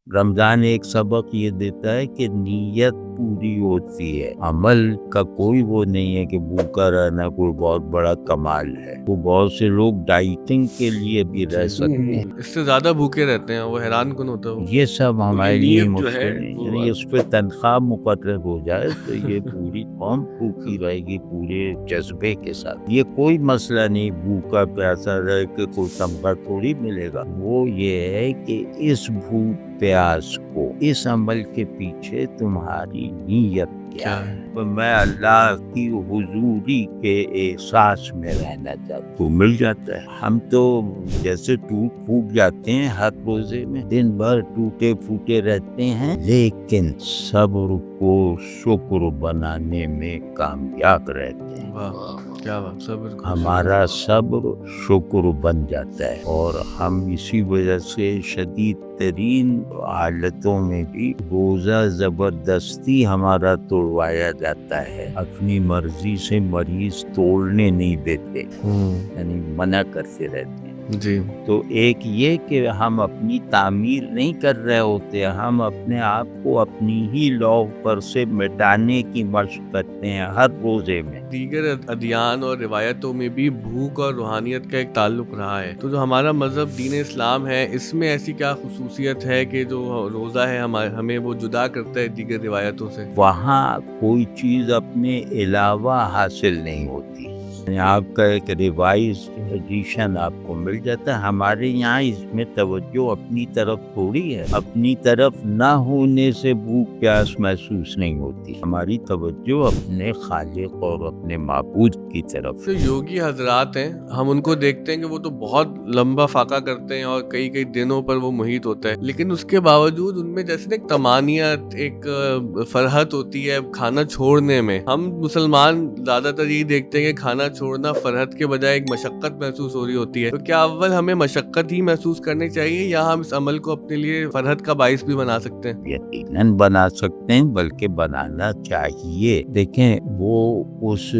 رمضان ایک سبق یہ دیتا ہے کہ نیت پوری ہوتی ہے. عمل کا کوئی وہ نہیں ہے کہ بھوکا رہنا کوئی بہت بڑا کمال ہے. وہ بہت سے لوگ ڈائٹنگ کے لیے بھی رہ سکتے ہیں, اس سے زیادہ بھوکے رہتے ہیں, وہ حیران کن ہوتا ہے. یہ سب ہمارے لیے نیت جو ہے مشکل ہے. یعنی اس پہ تنخواہ مقرر ہو جائے تو یہ پوری قوم بھوکی رہے گی پورے جذبے کے ساتھ. یہ کوئی مسئلہ نہیں بھوکا پیاسا رہ کے کوئی تنخواہ تھوڑی ملے گا. وہ یہ ہے کہ اس بھوک پیاس کو, اس عمل کے پیچھے تمہاری نیت کیا ہے. میں اللہ کی حضوری کے احساس میں رہنا چاہتا ہوں, مل جاتا ہے. ہم تو جیسے ٹوٹ پھوٹ جاتے ہیں ہر روزے میں, دن بھر ٹوٹے پھوٹے رہتے ہیں, لیکن صبر کو شکر بنانے میں کامیاب رہتے ہیں. کیا بات, صبر کو ہمارا صبر شکر بن جاتا ہے, اور ہم اسی وجہ سے شدید ترین حالتوں میں بھی روزہ زبردستی ہمارا توڑوایا جاتا ہے. اپنی مرضی سے مریض توڑنے نہیں دیتے, یعنی منع کرتے رہتے ہیں. جی, تو ایک یہ کہ ہم اپنی تعمیر نہیں کر رہے ہوتے, ہم اپنے آپ کو اپنی ہی لوح پر سے مٹانے کی مشق کرتے ہیں ہر روزے میں. دیگر ادیان اور روایتوں میں بھی بھوک اور روحانیت کا ایک تعلق رہا ہے. تو جو ہمارا مذہب دین اسلام ہے, اس میں ایسی کیا خصوصیت ہے کہ جو روزہ ہے ہمیں وہ جدا کرتا ہے دیگر روایتوں سے؟ وہاں کوئی چیز اپنے علاوہ حاصل نہیں ہوتی. آپ کا ایک ریوائز ایڈیشن آپ کو مل جاتا ہے. ہمارے یہاں اس میں توجہ اپنی طرف تھوڑی ہے. اپنی طرف نہ ہونے سے بھوک پیاس محسوس نہیں ہوتی. ہماری توجہ اپنے خالق اور اپنے معبود کی طرف. جو یوگی حضرات ہیں, ہم ان کو دیکھتے ہیں کہ وہ تو بہت لمبا فاقہ کرتے ہیں اور کئی کئی دنوں پر وہ محیط ہوتا ہے, لیکن اس کے باوجود ان میں جیسے ایک تمانیت, ایک فرحت ہوتی ہے کھانا چھوڑنے میں. ہم مسلمان زیادہ تر یہ دیکھتے ہیں کہ کھانا چھوڑنا فرحت کے بجائے ایک مشقت محسوس ہو رہی ہوتی ہے. تو کیا اول ہمیں مشقت ہی محسوس کرنی چاہیے, یا ہم اس عمل کو اپنے لیے فرحت کا باعث بھی بنا سکتے ہیں؟ یقیناً بنا سکتے ہیں, بلکہ بنانا چاہیے. دیکھیں, وہ اس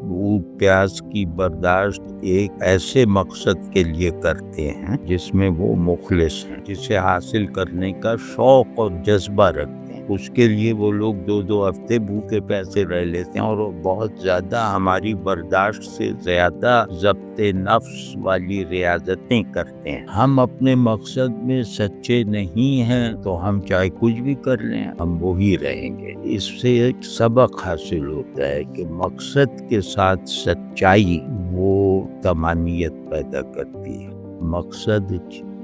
بھوک پیاس کی برداشت ایک ایسے مقصد کے لیے کرتے ہیں جس میں وہ مخلص ہیں, جسے حاصل کرنے کا شوق اور جذبہ رکھتے ہیں. اس کے لیے وہ لوگ 2 ہفتے بھوکے پیسے رہ لیتے ہیں, اور بہت زیادہ ہماری برداشت سے زیادہ ضبط نفس والی ریاضتیں کرتے ہیں. ہم اپنے مقصد میں سچے نہیں ہیں تو ہم چاہے کچھ بھی کر لیں, ہم وہی رہیں گے. اس سے ایک سبق حاصل ہوتا ہے کہ مقصد کے ساتھ سچائی وہ تمانیت پیدا کرتی ہے. مقصد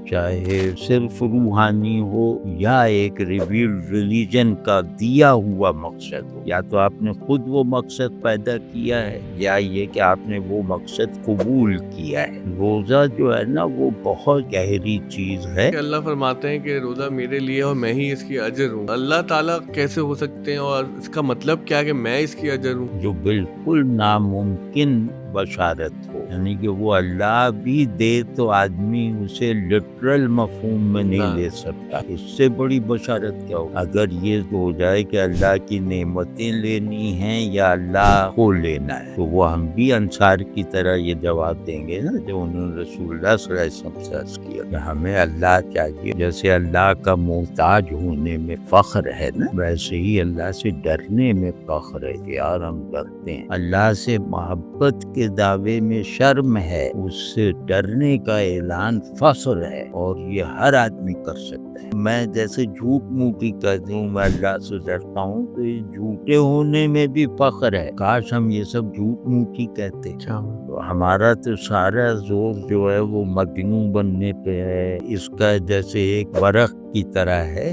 چاہے صرف روحانی ہو یا ایک ریویلڈ ریلیجن کا دیا ہوا مقصد ہو, یا تو آپ نے خود وہ مقصد پیدا کیا ہے یا یہ کہ آپ نے وہ مقصد قبول کیا ہے. روزہ جو ہے نا وہ بہت گہری چیز ہے. اللہ فرماتے ہیں کہ روزہ میرے لیے اور میں ہی اس کی اجر ہوں. اللہ تعالیٰ کیسے ہو سکتے ہیں, اور اس کا مطلب کیا کہ میں اس کی اجر ہوں؟ جو بالکل ناممکن بشارت ہو, یعنی کہ وہ اللہ بھی دے تو آدمی اسے لٹرل مفہوم میں نہیں لے سکتا. اس سے بڑی بشارت کیا ہو اگر یہ ہو جائے کہ اللہ کی نعمتیں لینی ہیں یا اللہ کو لینا ہے. تو وہ ہم بھی انصار کی طرح یہ جواب دیں گے نا جو انہوں نے رسول اللہ صلی اللہ علیہ وسلم سے عرض کیا کہ ہمیں اللہ چاہیے. جیسے اللہ کا محتاج ہونے میں فخر ہے نا, ویسے ہی اللہ سے ڈرنے میں فخر ہے کہ یار ہم ڈرتے ہیں. اللہ سے محبت کے دعوے میں شرم ہے, اس سے ڈرنے کا اعلان فخر ہے, اور یہ ہر آدمی کر سکتا ہے. میں جیسے جھوٹ موٹی کہتی ہوں میں اللہ سے ڈرتا ہوں, تو یہ جھوٹے ہونے میں بھی فخر ہے. کاش ہم یہ سب جھوٹ موٹی کہتے. تو ہمارا تو سارا زور جو ہے وہ مجنون بننے پہ ہے. اس کا جیسے ایک ورق کی طرح ہے,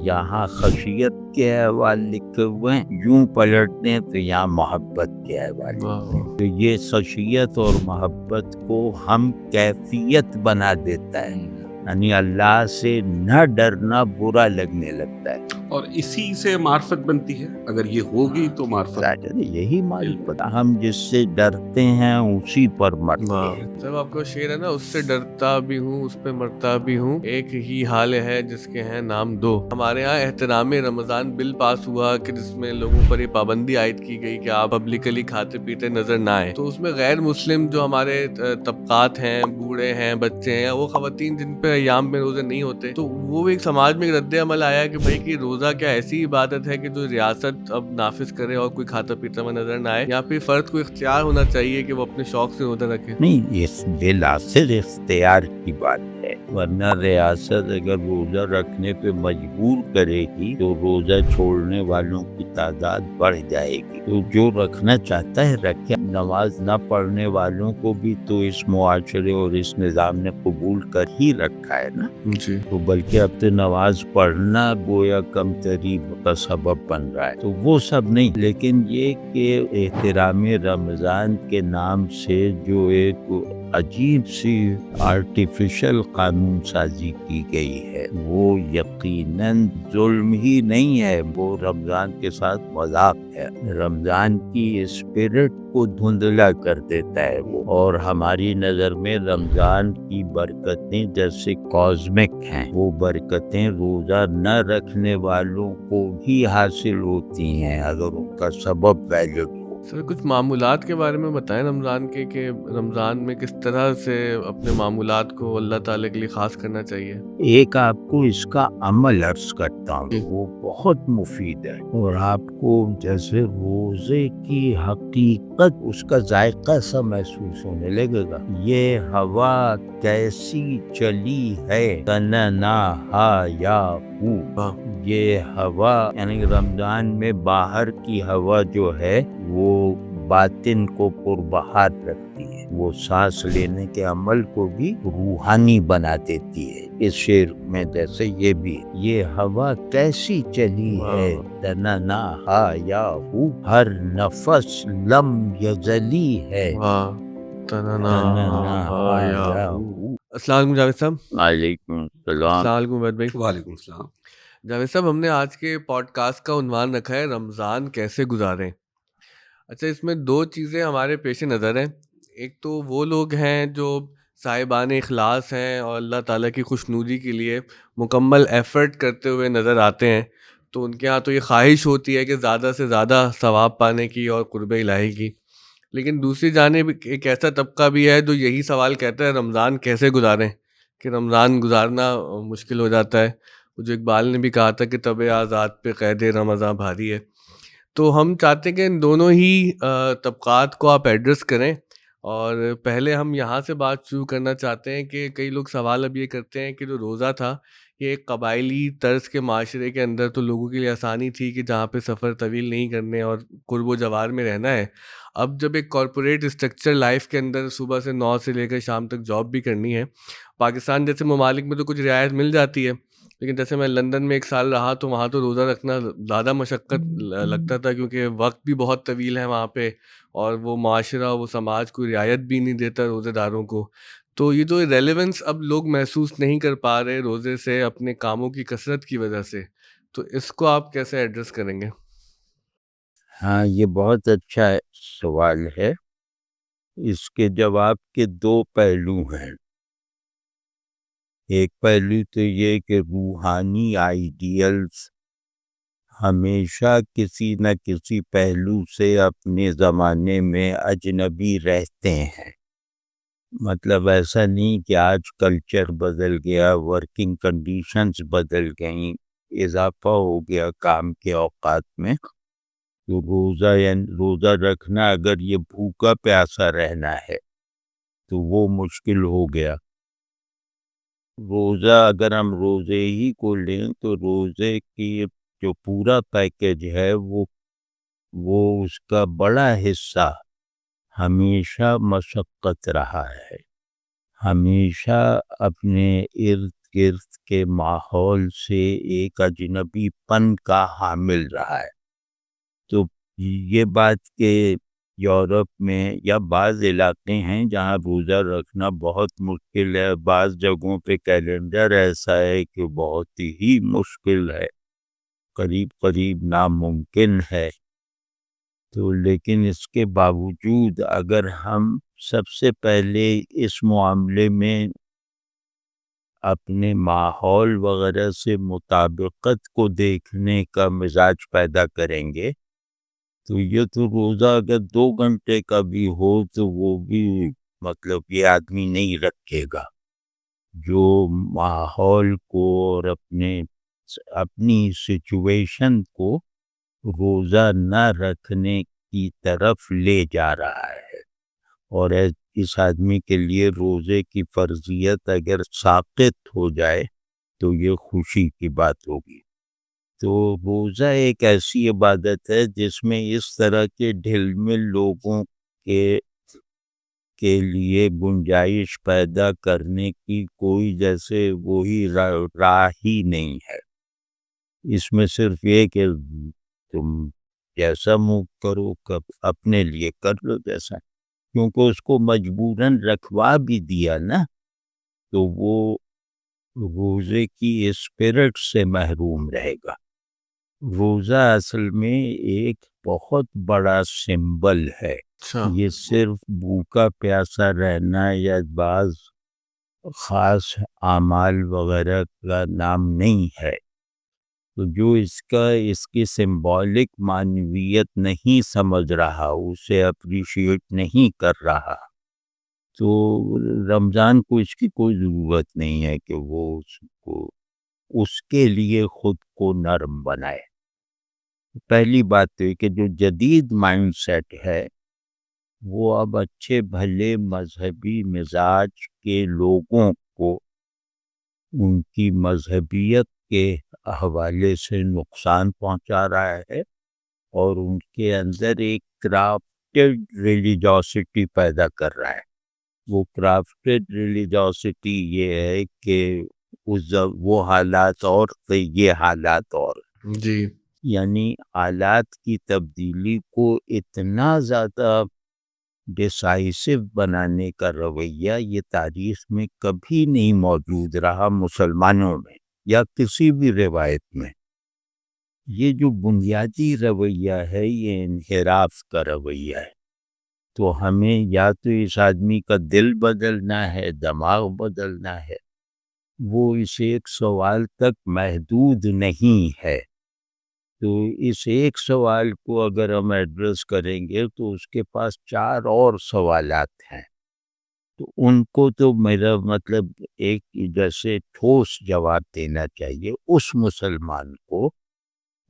یہاں خشیت کے احوال لکھے ہوئے ہیں, یوں پلٹتے ہیں تو یہاں محبت کے احوال لکھے ہیں. تو یہ خشیت اور محبت کو ہم کیفیت بنا دیتا ہے, یعنی اللہ سے نہ ڈرنا برا لگنے لگتا ہے. اور اسی سے معرفت بنتی ہے. اگر یہ ہوگی تو معرفت. یہی معرفت. ہم جس سے ڈرتے ہیں اسی پر مرتے ہیں. جب آپ کا شعر ہے نا، اس سے ڈرتا بھی ہوں اس پہ مرتا بھی ہوں، ایک ہی حال ہے جس کے ہیں نام دو. ہمارے یہاں احترام رمضان بل پاس ہوا کہ جس میں لوگوں پر یہ پابندی عائد کی گئی کہ آپ پبلکلی کھاتے پیتے نظر نہ آئے. تو اس میں غیر مسلم جو ہمارے طبقات ہیں، بوڑھے ہیں، بچے ہیں، وہ خواتین جن پہ ایام میں روزے نہیں ہوتے، تو وہ ایک سماج میں ایک رد عمل آیا کہ بھائی کہ روزہ کیا ایسی عبادت ہے کہ جو ریاست اب نافذ کرے اور کوئی کھاتا پیتا ہوا نظر نہ آئے، یا پھر فرد کو اختیار ہونا چاہیے کہ وہ اپنے شوق سے روزہ رکھے. نہیں، اس بالآخر اختیار کی بات ہے، ورنہ ریاست اگر روزہ رکھنے پہ مجبور کرے گی تو روزہ چھوڑنے والوں کی تعداد بڑھ جائے گی. تو جو رکھنا چاہتا ہے رکھے. نماز نہ پڑھنے والوں کو بھی تو اس معاشرے اور اس نظام نے قبول کر ہی رکھا ہے نا. جی. تو بلکہ اب تو نماز پڑھنا گویا کم تری کا سبب بن رہا ہے. تو وہ سب نہیں، لیکن یہ کہ احترام رمضان کے نام سے جو ایک عجیب سی آرٹیفیشل قانون سازی کی گئی ہے، وہ یقیناً ظلم ہی نہیں ہے، وہ رمضان کے ساتھ مذاق ہے. رمضان کی اسپرٹ کو دھندلا کر دیتا ہے وہ. اور ہماری نظر میں رمضان کی برکتیں جیسے کازمک ہیں، وہ برکتیں روزہ نہ رکھنے والوں کو بھی حاصل ہوتی ہیں اگر ان کا سبب ویلڈ ہو. سر کچھ معمولات کے بارے میں بتائیں رمضان کے، کہ رمضان میں کس طرح سے اپنے معمولات کو اللہ تعالیٰ کے لیے خاص کرنا چاہیے. ایک آپ کو اس کا عمل عرض کرتا ہوں، وہ بہت مفید ہے، اور آپ کو جیسے روزے کی حقیقت اس کا ذائقہ سا محسوس ہونے لگے گا. یہ ہوا کیسی چلی ہے تنہا یا یہ ہوا، یعنی رمضان میں باہر کی ہوا جو ہے وہ باطن کو پربہار رکھتی ہے، وہ سانس لینے کے عمل کو بھی روحانی بنا دیتی ہے. اس شعر میں جیسے یہ بھی، یہ ہوا کیسی چلی ہے تنہا یا ہر نفس لم یزلی ہے تنہا یا. السلام علیکم جاوید صاحب. وعلیکم السلام. السلام علیکم عبید بھائی. وعلیکم السلام. جاوید صاحب، ہم نے آج کے پوڈ کاسٹ کا عنوان رکھا ہے رمضان کیسے گزاریں. اچھا، اس میں دو چیزیں ہمارے پیش نظر ہیں. ایک تو وہ لوگ ہیں جو صاحبان اخلاص ہیں اور اللہ تعالیٰ کی خوشنودی کے لیے مکمل ایفرٹ کرتے ہوئے نظر آتے ہیں، تو ان کے ہاں تو یہ خواہش ہوتی ہے کہ زیادہ سے زیادہ ثواب پانے کی اور قرب الہی کی. لیکن دوسری جانب ایک ایسا طبقہ بھی ہے جو یہی سوال کہتا ہے رمضان کیسے گزاریں، کہ رمضان گزارنا مشکل ہو جاتا ہے. جو اقبال نے بھی کہا تھا کہ طبع آزاد پہ قید رمضان بھاری ہے. تو ہم چاہتے ہیں کہ ان دونوں ہی طبقات کو آپ ایڈریس کریں. اور پہلے ہم یہاں سے بات شروع کرنا چاہتے ہیں کہ کئی لوگ سوال اب یہ کرتے ہیں کہ جو روزہ تھا یہ ایک قبائلی طرز کے معاشرے کے اندر تو لوگوں کے لیے آسانی تھی کہ جہاں پہ سفر طویل نہیں کرنے اور قرب و جوار میں رہنا ہے. اب جب ایک کارپوریٹ اسٹرکچر لائف کے اندر صبح سے 9 سے لے کر شام تک جاب بھی کرنی ہے، پاکستان جیسے ممالک میں تو کچھ رعایت مل جاتی ہے، لیکن جیسے میں لندن میں 1 سال رہا تو وہاں تو روزہ رکھنا زیادہ مشقت لگتا تھا، کیونکہ وقت بھی بہت طویل ہے وہاں پہ، اور وہ معاشرہ وہ سماج کوئی رعایت بھی نہیں دیتا روزے داروں کو. تو یہ تو ریلیونس اب لوگ محسوس نہیں کر پا رہے روزے سے اپنے کاموں کی کثرت کی وجہ سے. تو اس کو آپ کیسے ایڈریس کریں گے؟ ہاں، یہ بہت اچھا سوال ہے. اس کے جواب کے 2 پہلو ہیں. ایک پہلو تو یہ کہ روحانی آئیڈیلز ہمیشہ کسی نہ کسی پہلو سے اپنے زمانے میں اجنبی رہتے ہیں. مطلب ایسا نہیں کہ آج کلچر بدل گیا، ورکنگ کنڈیشنز بدل گئیں، اضافہ ہو گیا کام کے اوقات میں، تو روزہ رکھنا اگر یہ بھوکا پیاسا رہنا ہے تو وہ مشکل ہو گیا. روزہ اگر ہم روزے ہی کو لیں تو روزے کی جو پورا پیکج ہے وہ اس کا بڑا حصہ ہمیشہ مشقت رہا ہے، ہمیشہ اپنے ارد گرد کے ماحول سے ایک اجنبی پن کا حامل رہا ہے. تو یہ بات کہ یورپ میں یا بعض علاقے ہیں جہاں روزہ رکھنا بہت مشکل ہے، بعض جگہوں پہ کیلنڈر ایسا ہے کہ بہت ہی مشکل ہے، قریب قریب ناممکن ہے. تو لیکن اس کے باوجود اگر ہم سب سے پہلے اس معاملے میں اپنے ماحول وغیرہ سے مطابقت کو دیکھنے کا مزاج پیدا کریں گے تو یہ تو روزہ اگر 2 گھنٹے کا بھی ہو تو وہ بھی مطلب یہ آدمی نہیں رکھے گا. جو ماحول کو اور اپنی سچویشن کو روزہ نہ رکھنے کی طرف لے جا رہا ہے، اور اس آدمی کے لیے روزے کی فرضیت اگر ساقط ہو جائے تو یہ خوشی کی بات ہوگی. تو روزہ ایک ایسی عبادت ہے جس میں اس طرح کے ڈھل میں لوگوں کے لیے گنجائش پیدا کرنے کی کوئی جیسے وہی راہ ہی نہیں ہے. اس میں صرف یہ کہ تم جیسا منہ کرو اپنے لیے کر لو جیسا، کیونکہ اس کو مجبوراً رکھوا بھی دیا نا تو وہ روزے کی اسپرٹ سے محروم رہے گا. روزہ اصل میں ایک بہت بڑا سمبل ہے. اچھا یہ صرف بھوکا پیاسا رہنا یا بعض خاص اعمال وغیرہ کا نام نہیں ہے. تو جو اس کی سمبولک معنویت نہیں سمجھ رہا، اسے اپریشیٹ نہیں کر رہا، تو رمضان کو اس کی کوئی ضرورت نہیں ہے کہ وہ اس کے لیے خود کو نرم بنائے. پہلی بات تو یہ کہ جو جدید مائنڈ سیٹ ہے وہ اب اچھے بھلے مذہبی مزاج کے لوگوں کو ان کی مذہبیت کے حوالے سے نقصان پہنچا رہا ہے، اور ان کے اندر ایک کرافٹڈ ریلیجوسٹی پیدا کر رہا ہے. وہ کرافٹڈ ریلیجوسٹی یہ ہے کہ وہ حالات اور یہ حالات اور، جی یعنی حالات کی تبدیلی کو اتنا زیادہ ڈیسائیسو بنانے کا رویہ یہ تاریخ میں کبھی نہیں موجود رہا مسلمانوں میں یا کسی بھی روایت میں. یہ جو بنیادی رویہ ہے یہ انحراف کا رویہ ہے. تو ہمیں یا تو اس آدمی کا دل بدلنا ہے، دماغ بدلنا ہے. وہ اس ایک سوال تک محدود نہیں ہے. تو اس ایک سوال کو اگر ہم ایڈریس کریں گے تو اس کے پاس 4 اور سوالات ہیں. تو ان کو تو میرا مطلب ایک جیسے ٹھوس جواب دینا چاہیے اس مسلمان کو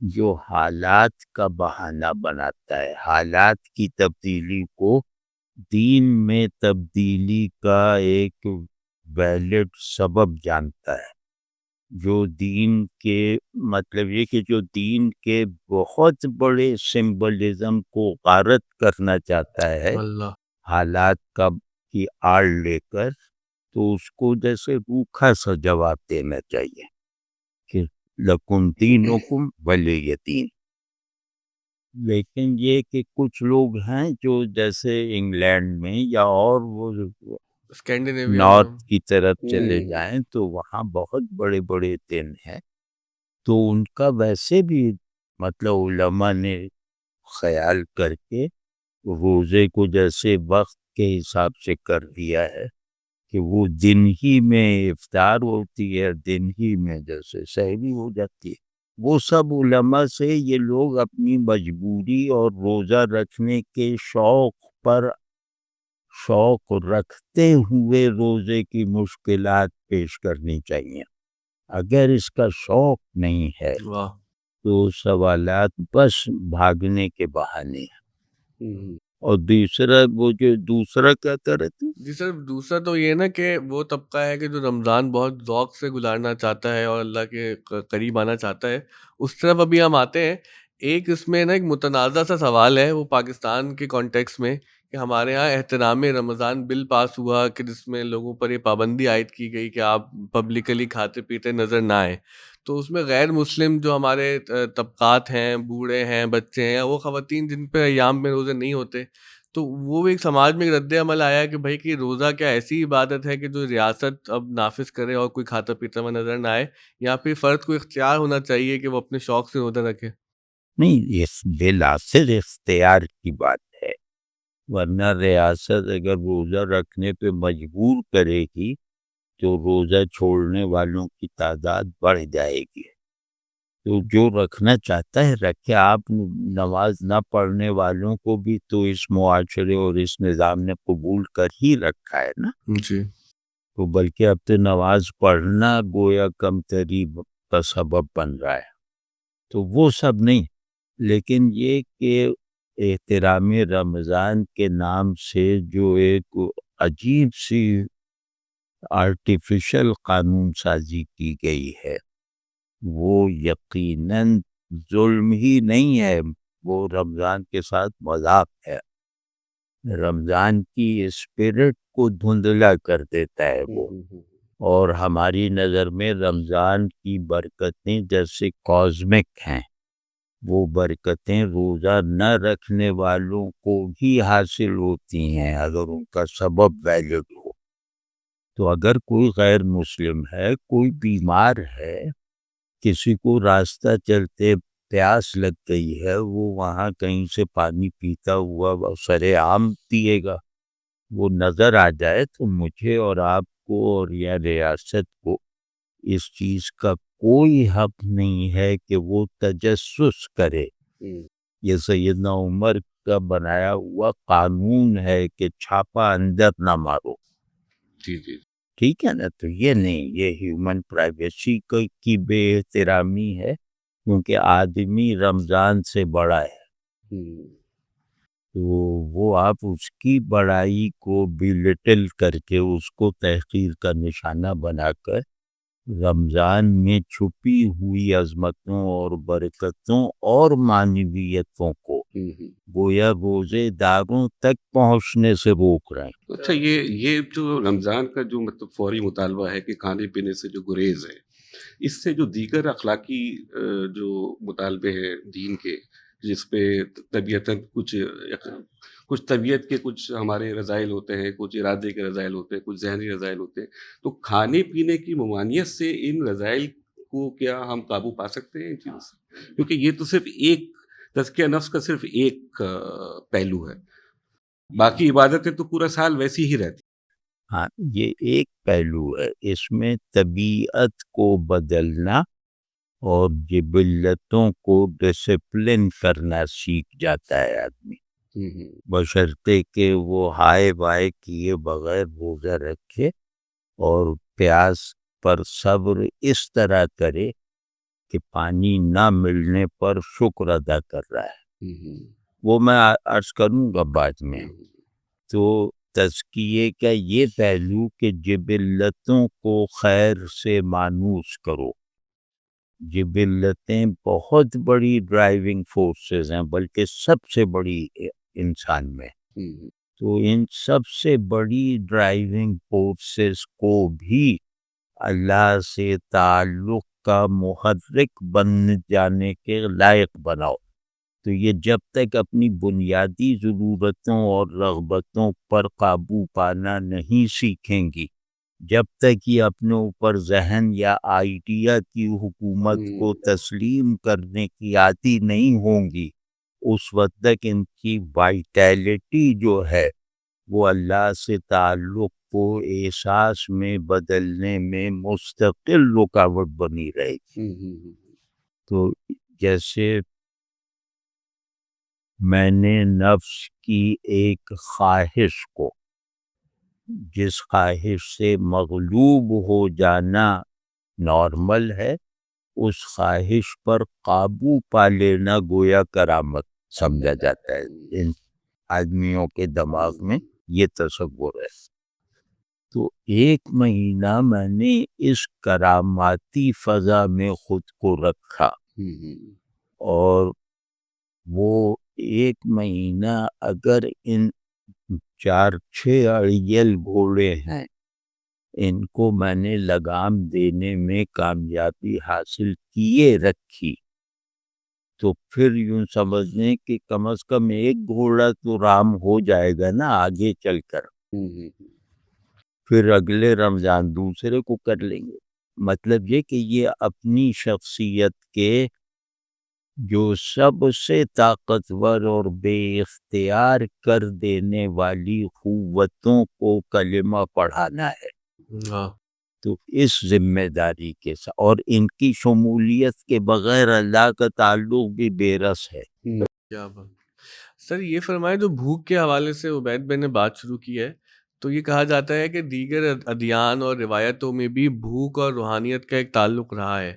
جو حالات کا بہانہ بناتا ہے، حالات کی تبدیلی کو دین میں تبدیلی کا ایک ویلڈ سبب جانتا ہے. جو دین کے مطلب یہ کہ جو دین کے بہت بڑے سمبلزم کو غارت کرنا چاہتا ہے اللہ حالات کی آڑ لے کر، تو اس کو جیسے روکھا سا جواب دینا چاہیے کہ لکم دینکم ولی دین. لیکن یہ کہ کچھ لوگ ہیں جو جیسے انگلینڈ میں یا اور وہ اسکینڈینیویا نارتھ میں کی طرف چلے جائیں تو وہاں بہت بڑے بڑے دن ہیں. تو ان کا ویسے بھی مطلب علماء نے خیال کر کے روزے کو جیسے وقت کے حساب سے کر دیا ہے کہ وہ دن ہی میں افطار ہوتی ہے، دن ہی میں جیسے سحری ہو جاتی ہے. وہ سب علماء سے یہ لوگ اپنی مجبوری اور روزہ رکھنے کے شوق رکھتے ہوئے روزے کی مشکلات پیش کرنی چاہیے. اگر اس کا شوق نہیں ہے واہ تو سوالات بس بھاگنے کے بہانے ہیں. اور دوسرا کیا کرتے؟ جی سر، دوسرا تو یہ نا کہ وہ طبقہ ہے کہ جو رمضان بہت ذوق سے گزارنا چاہتا ہے اور اللہ کے قریب آنا چاہتا ہے، اس طرف ابھی ہم آتے ہیں. ایک اس میں نا ایک متنازع سا سوال ہے وہ پاکستان کے کانٹیکس میں، کہ ہمارے ہاں احترام رمضان بل پاس ہوا کہ جس میں لوگوں پر یہ پابندی عائد کی گئی کہ آپ پبلکلی کھاتے پیتے نظر نہ آئیں. تو اس میں غیر مسلم جو ہمارے طبقات ہیں، بوڑھے ہیں، بچے ہیں، وہ خواتین جن پہ ایام میں روزے نہیں ہوتے، تو وہ ایک سماج میں ایک رد عمل آیا کہ بھائی کہ روزہ کیا ایسی عبادت ہے کہ جو ریاست اب نافذ کرے اور کوئی کھاتا پیتا ہوا نظر نہ آئے، یا پھر فرد کو اختیار ہونا چاہیے کہ وہ اپنے شوق سے روزہ رکھے؟ نہیں، اس بالآخر اختیار کی بات ہے، ورنہ ریاست اگر روزہ رکھنے پہ مجبور کرے گی تو روزہ چھوڑنے والوں کی تعداد بڑھ جائے گی۔ تو جو رکھنا چاہتا ہے رکھے، آپ نماز نہ پڑھنے والوں کو بھی تو اس معاشرے اور اس نظام نے قبول کر ہی رکھا ہے نا، جی تو بلکہ اب تو نماز پڑھنا گویا کم تریب کا سبب بن رہا ہے، تو وہ سب نہیں، لیکن یہ کہ احترام رمضان کے نام سے جو ایک عجیب سی آرٹیفیشل قانون سازی کی گئی ہے، وہ یقیناً ظلم ہی نہیں ہے، وہ رمضان کے ساتھ مذاق ہے، رمضان کی اسپرٹ کو دھندلا کر دیتا ہے وہ، اور ہماری نظر میں رمضان کی برکتیں جیسے کازمک ہیں، وہ برکتیں روزہ نہ رکھنے والوں کو بھی حاصل ہوتی ہیں اگر ان کا سبب ویلڈ ہو۔ تو اگر کوئی غیر مسلم ہے، کوئی بیمار ہے، کسی کو راستہ چلتے پیاس لگ گئی ہے، وہ وہاں کہیں سے پانی پیتا ہوا سر عام پیے گا، وہ نظر آ جائے تو مجھے اور آپ کو اور یا ریاست کو اس چیز کا کوئی حق نہیں ہے کہ وہ تجسس کرے۔ یہ سیدنا عمر کا بنایا ہوا قانون ہے کہ چھاپا اندر نہ مارو، جی جی ٹھیک ہے نا، تو یہ نہیں، یہ ہیومن پرائیویسی کی بے احترامی ہے، کیونکہ آدمی رمضان سے بڑا ہے، تو وہ آپ اس کی بڑائی کو بلیٹل کر کے اس کو تحقیر کا نشانہ بنا کر رمضان میں چھپی ہوئی عظمتوں اور برکتوں اور معنویتوں کو گویا روزے داروں تک پہنچنے سے روک رہے ہیں۔ اچھا، یہ جو رمضان کا جو مطلب فوری مطالبہ ہے کہ کھانے پینے سے جو گریز ہے، اس سے جو دیگر اخلاقی جو مطالبے ہیں دین کے، جس پہ طبیعتاً کچھ طبیعت کے کچھ ہمارے رذائل ہوتے ہیں، کچھ ارادے کے رذائل ہوتے ہیں، کچھ ذہنی رذائل ہوتے ہیں، تو کھانے پینے کی ممانعت سے ان رذائل کو کیا ہم قابو پا سکتے ہیں ان چیزوں سے؟ کیونکہ یہ تو صرف ایک تزکیہ نفس کا صرف ایک پہلو ہے، باقی عبادتیں تو پورا سال ویسی ہی رہتی۔ ہاں، یہ ایک پہلو ہے، اس میں طبیعت کو بدلنا اور جبلتوں کو ڈسپلن کرنا سیکھ جاتا ہے آدمی، بشرطے کہ وہ ہائے بائے کیے بغیر روزہ رکھے اور پیاس پر صبر اس طرح کرے کہ پانی نہ ملنے پر شکر ادا کر رہا ہے، وہ میں عرض کروں گا بعد میں۔ تو تزکیے کا یہ پہلو کہ جبلتوں کو خیر سے مانوس کرو، جبلتیں بہت بڑی ڈرائیونگ فورسز ہیں، بلکہ سب سے بڑی انسان میں، تو ان سب سے بڑی ڈرائیونگ فورسز کو بھی اللہ سے تعلق کا محرک بن جانے کے لائق بناؤ، تو یہ جب تک اپنی بنیادی ضرورتوں اور رغبتوں پر قابو پانا نہیں سیکھیں گی، جب تک یہ اپنے اوپر ذہن یا آئیڈیا کی حکومت کو تسلیم کرنے کی عادی نہیں ہوں گی، اس وقت تک ان کی وائٹیلٹی جو ہے وہ اللہ سے تعلق کو احساس میں بدلنے میں مستقل رکاوٹ بنی رہے گی۔ تو جیسے میں نے نفس کی ایک خواہش کو، جس خواہش سے مغلوب ہو جانا نارمل ہے، اس خواہش پر قابو پا لینا گویا کرامت سمجھا جاتا ہے، ان آدمیوں کے دماغ میں یہ تصور ہے۔ تو ایک مہینہ میں نے اس کراماتی فضا میں خود کو رکھا، اور وہ ایک مہینہ اگر ان 4-6 اڑیل گھوڑے ہیں، ان کو میں نے لگام دینے میں کامیابی حاصل کیے رکھی، تو پھر یوں سمجھ لیں کہ کم از کم ایک گھوڑا تو رام ہو جائے گا نا آگے چل کر، پھر اگلے رمضان دوسرے کو کر لیں گے۔ مطلب یہ کہ یہ اپنی شخصیت کے جو سب سے طاقتور اور بے اختیار کر دینے والی قوتوں کو کلمہ پڑھانا ہے، ہاں تو اس ذمہ داری کے ساتھ، اور ان کی شمولیت کے بغیر اللہ کا تعلق بھی بے رس ہے۔ کیا بات سر، یہ فرمائے جو بھوک کے حوالے سے عبید بھائی نے بات شروع کی ہے، تو یہ کہا جاتا ہے کہ دیگر ادیان اور روایتوں میں بھی بھوک اور روحانیت کا ایک تعلق رہا ہے،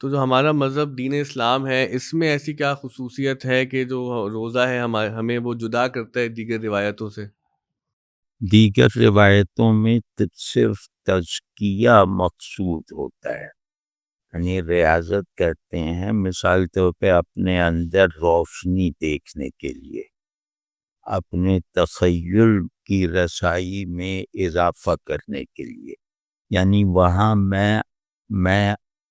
تو جو ہمارا مذہب دین اسلام ہے اس میں ایسی کیا خصوصیت ہے کہ جو روزہ ہے ہمیں وہ جدا کرتا ہے دیگر روایتوں سے؟ دیگر روایتوں میں صرف تزکیہ مقصود ہوتا ہے، یعنی ریاضت کہتے ہیں مثال طور پہ اپنے اندر روشنی دیکھنے کے لیے، اپنے تخیل کی رسائی میں اضافہ کرنے کے لیے، یعنی وہاں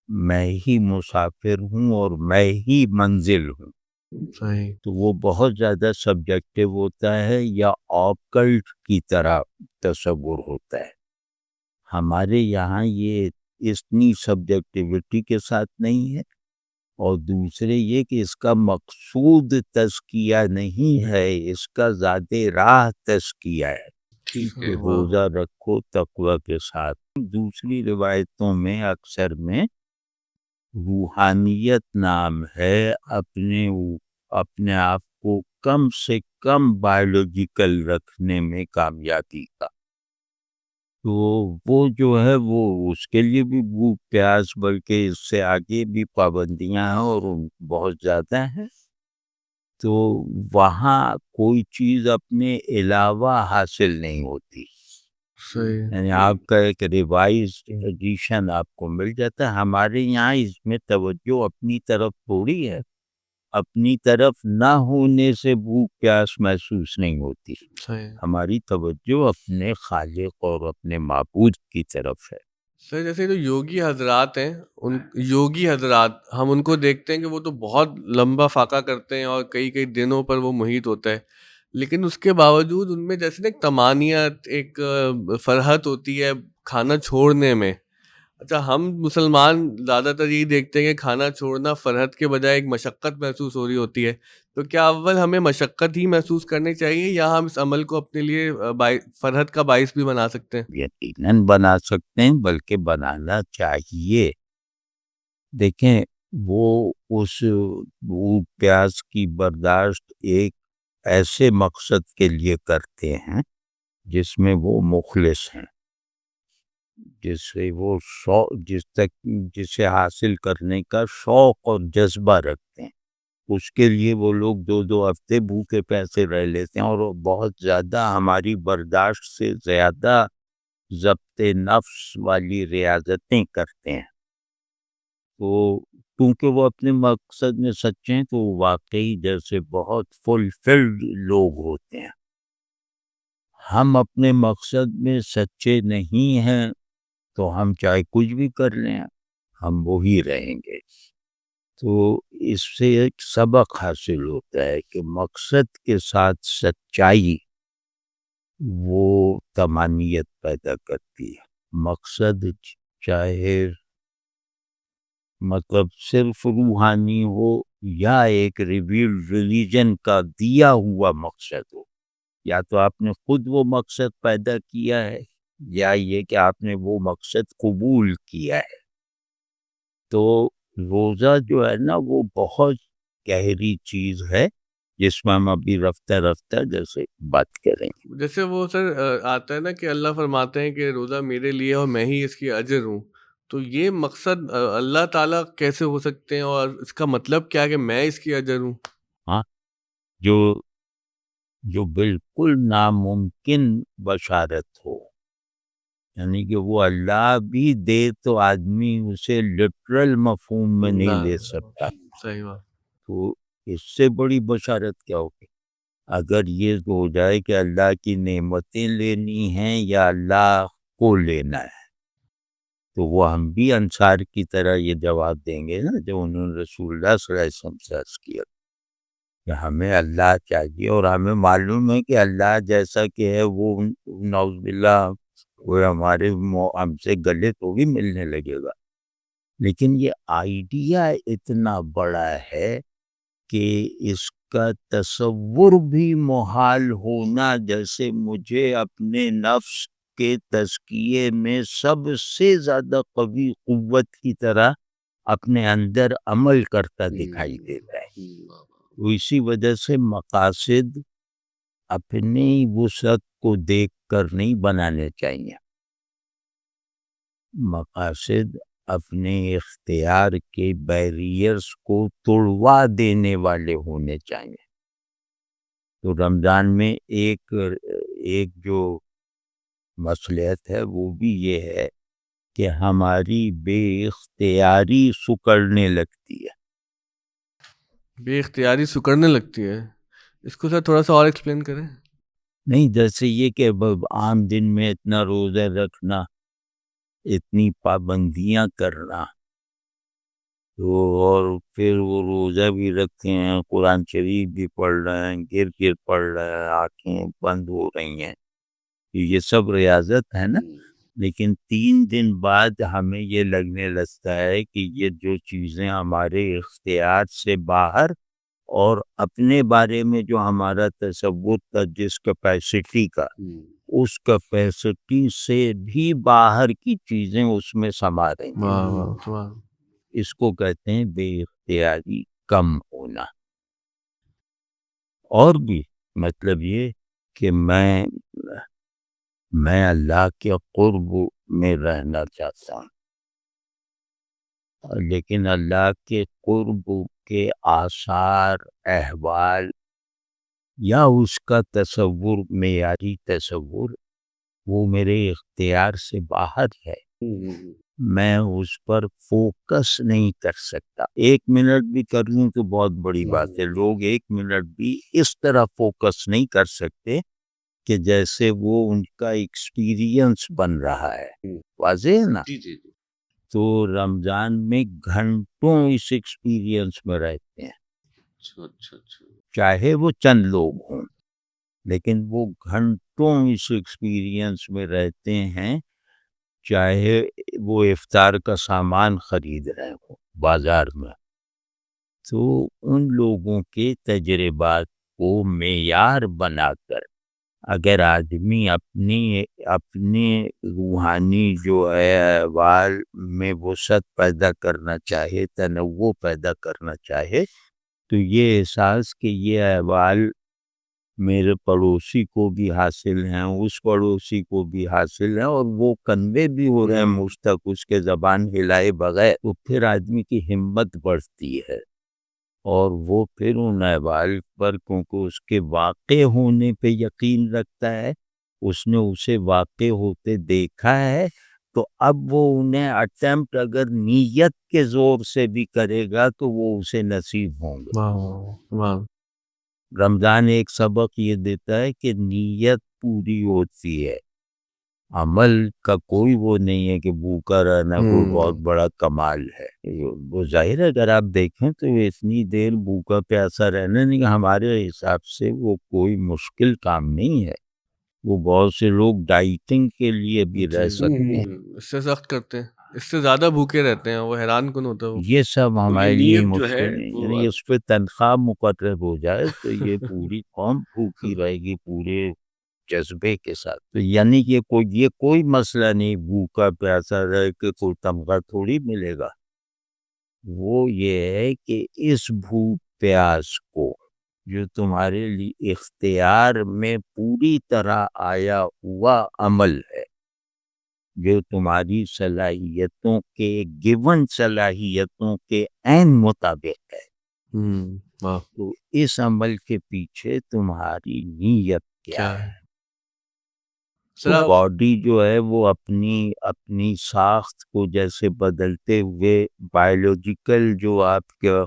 میں ہی مسافر ہوں اور میں ہی منزل ہوں، صحیح۔ تو وہ بہت زیادہ سبجیکٹیو ہوتا ہے یا آکلٹ کی طرح تصور ہوتا ہے۔ ہمارے یہاں یہ اتنی سبجیکٹیوٹی کے ساتھ نہیں ہے، اور دوسرے یہ کہ اس کا مقصود تزکیہ نہیں ہے، اس کا ذات راہ تزکیہ ہے کہ روزہ رکھو تقوی کے ساتھ۔ دوسری روایتوں میں اکثر میں روحانیت نام ہے اپنے آپ کو کم سے کم بایولوجیکل رکھنے میں کامیابی کا، تو وہ جو ہے وہ اس کے لیے بھی بھوک پیاس بلکہ اس سے آگے بھی پابندیاں ہیں اور بہت زیادہ ہیں، تو وہاں کوئی چیز اپنے علاوہ حاصل نہیں ہوتی، یعنی آپ کا ایک ریوائز ایڈیشن آپ کو مل جاتا ہے۔ ہمارے یہاں اس میں توجہ اپنی طرف تھوڑی ہے، اپنی طرف نہ ہونے سے بھوک پیاس محسوس نہیں ہوتی، ہماری توجہ اپنے خالق اور اپنے معبود کی طرف ہے۔ سر جیسے جو یوگی حضرات ہیں، یوگی حضرات ہم ان کو دیکھتے ہیں کہ وہ تو بہت لمبا فاقہ کرتے ہیں اور کئی کئی دنوں پر وہ محیط ہوتا ہے، لیکن اس کے باوجود ان میں جیسے نا ایک طمانیت، ایک فرحت ہوتی ہے کھانا چھوڑنے میں۔ اچھا، ہم مسلمان زیادہ تر یہی دیکھتے ہیں کہ کھانا چھوڑنا فرحت کے بجائے ایک مشقت محسوس ہو رہی ہوتی ہے، تو کیا اول ہمیں مشقت ہی محسوس کرنی چاہیے یا ہم اس عمل کو اپنے لیے فرحت کا باعث بھی بنا سکتے ہیں؟ یقیناً بنا سکتے ہیں، بلکہ بنانا چاہیے۔ دیکھیں، وہ پیاس کی برداشت ایک ایسے مقصد کے لیے کرتے ہیں جس میں وہ مخلص ہیں، جسے حاصل کرنے کا شوق اور جذبہ رکھتے ہیں، اس کے لیے وہ لوگ 2 ہفتے بھوکے پیسے رہ لیتے ہیں، اور وہ بہت زیادہ ہماری برداشت سے زیادہ ضبط نفس والی ریاضتیں کرتے ہیں، تو کیونکہ وہ اپنے مقصد میں سچے ہیں تو واقعی جیسے بہت فلفلڈ لوگ ہوتے ہیں۔ ہم اپنے مقصد میں سچے نہیں ہیں تو ہم چاہے کچھ بھی کر لیں ہم وہی رہیں گے، تو اس سے ایک سبق حاصل ہوتا ہے کہ مقصد کے ساتھ سچائی وہ طمانیت پیدا کرتی ہے۔ مقصد چاہے مطلب صرف روحانی ہو یا ایک ریویلڈ ریلیجن کا دیا ہوا مقصد ہو، یا تو آپ نے خود وہ مقصد پیدا کیا ہے یا یہ کہ آپ نے وہ مقصد قبول کیا ہے، تو روزہ جو ہے نا وہ بہت گہری چیز ہے جس میں ہم ابھی رفتہ رفتہ جیسے بات کریں گے۔ جیسے وہ سر آتا ہے نا کہ اللہ فرماتے ہیں کہ روزہ میرے لیے اور میں ہی اس کی اجر ہوں، تو یہ مقصد اللہ تعالیٰ کیسے ہو سکتے ہیں اور اس کا مطلب کیا ہے کہ میں اس کی اجر ہوں؟ ہاں، جو بالکل ناممکن بشارت ہو، یعنی کہ وہ اللہ بھی دے تو آدمی اسے لٹرل مفہوم میں نہیں لے سکتا، صحیح بات۔ تو اس سے بڑی بشارت کیا ہوگی؟ اگر یہ ہو جائے کہ اللہ کی نعمتیں لینی ہیں یا اللہ کو لینا ہے، تو وہ ہم بھی انصار کی طرح یہ جواب دیں گے نا جو انہوں نے رسول اللہ صلی اللہ علیہ وسلم سے عرض کیا کہ ہمیں اللہ چاہیے، اور ہمیں معلوم ہے کہ اللہ جیسا کہ ہے وہ نعوذ باللہ وہ ہم سے گلے تو بھی ملنے لگے گا، لیکن یہ آئیڈیا اتنا بڑا ہے کہ اس کا تصور بھی محال ہونا، جیسے مجھے اپنے نفس کے تزکیے میں سب سے زیادہ قوی قوت کی طرح اپنے اندر عمل کرتا دکھائی دیتا ہے۔ تو اسی وجہ سے مقاصد اپنی وسعت کو دیکھ کر نہیں بنانے چاہیے، مقاصد اپنے اختیار کے بیریئرز کو توڑوا دینے والے ہونے چاہیے۔ تو رمضان میں ایک جو مصلحت ہے وہ بھی یہ ہے کہ ہماری بے اختیاری سکڑنے لگتی ہے۔ بے اختیاری سکڑنے لگتی ہے، اس کو سر تھوڑا سا اور ایکسپلین کریں۔ نہیں، جیسے یہ کہ عام دن میں اتنا روزہ رکھنا، اتنی پابندیاں کرنا، تو اور پھر وہ روزہ بھی رکھتے ہیں، قرآن شریف بھی پڑھ رہے ہیں، گر پڑھ رہے ہیں، آنکھیں بند ہو رہی ہیں، یہ سب ریاضت ہے نا، لیکن 3 دن بعد ہمیں یہ لگنے لگتا ہے کہ یہ جو چیزیں ہمارے اختیار سے باہر، اور اپنے بارے میں جو ہمارا تصور تھا جس کیپیسٹی کا، اس کیپیسٹی سے بھی باہر کی چیزیں اس میں سما رہی ہیں۔ واہ واہ واہ۔ اس کو کہتے ہیں بے اختیاری کم ہونا۔ اور بھی مطلب یہ کہ میں اللہ کے قرب میں رہنا چاہتا ہوں، لیکن اللہ کے قرب کے آثار، احوال یا اس کا تصور، معیاری تصور، وہ میرے اختیار سے باہر ہے، میں اس پر فوکس نہیں کر سکتا۔ 1 منٹ بھی کر لوں تو بہت بڑی بات ہے، لوگ 1 منٹ بھی اس طرح فوکس نہیں کر سکتے کہ جیسے وہ ان کا ایکسپیرینس بن رہا ہے، واضح ہے نا؟ تو رمضان میں گھنٹوں اس ایکسپیرینس میں رہتے ہیں، چاہے وہ چند لوگ ہوں، لیکن وہ گھنٹوں اس ایکسپیرینس میں رہتے ہیں، چاہے وہ افطار کا سامان خرید رہے ہوں بازار میں۔ تو ان لوگوں کے تجربات کو معیار بنا کر اگر آدمی اپنے روحانی جو ہے احوال میں وسعت پیدا کرنا چاہے، تنوع پیدا کرنا چاہے، تو یہ احساس کہ یہ احوال میرے پڑوسی کو بھی حاصل ہیں، اس پڑوسی کو بھی حاصل ہیں، اور وہ کنوے بھی ہو رہے ہیں مجھ تک اس کے زبان ہلائے بغیر، تو پھر آدمی کی ہمت بڑھتی ہے، اور وہ پھر ان احوال پر کیونکہ اس کے واقع ہونے پہ یقین رکھتا ہے، اس نے اسے واقع ہوتے دیکھا ہے، تو اب وہ انہیں اٹیمپٹ اگر نیت کے زور سے بھی کرے گا تو وہ اسے نصیب ہوں گے۔ واہ۔ رمضان ایک سبق یہ دیتا ہے کہ نیت پوری ہوتی ہے، عمل کا کوئی وہ نہیں ہے کہ بھوکا رہنا کوئی بہت بڑا کمال ہے۔ وہ ظاہر ہے اگر آپ دیکھیں تو اتنی دیر بھوکا پیاسا رہنا نہیں، ہمارے حساب سے وہ کوئی مشکل کام نہیں ہے، وہ بہت سے لوگ ڈائٹنگ کے لیے بھی رہ سکتے ہیں، اس سے سخت کرتے ہیں، اس سے زیادہ بھوکے رہتے ہیں، وہ حیران کن ہوتا ہے وہ۔ یہ سب ہمارے لیے نیت جو ہے مشکل نہیں، وہ یعنی اس پہ تنخواہ مقرر ہو جائے تو یہ پوری قوم بھوکی رہے گی پورے جذبے کے ساتھ، تو یعنی کہ یہ کوئی مسئلہ نہیں بھوکا پیاسا رہ کے کوئی تمغہ تھوڑی ملے گا، وہ یہ ہے کہ اس بھوک پیاس کو جو تمہارے لیے اختیار میں پوری طرح آیا ہوا عمل ہے، جو تمہاری صلاحیتوں کے گیون صلاحیتوں کے عین مطابق ہے، تو اس عمل کے پیچھے تمہاری نیت کیا ہے؟ تو باڈی جو ہے وہ اپنی ساخت کو جیسے بدلتے ہوئے بائیولوجیکل جو آپ کا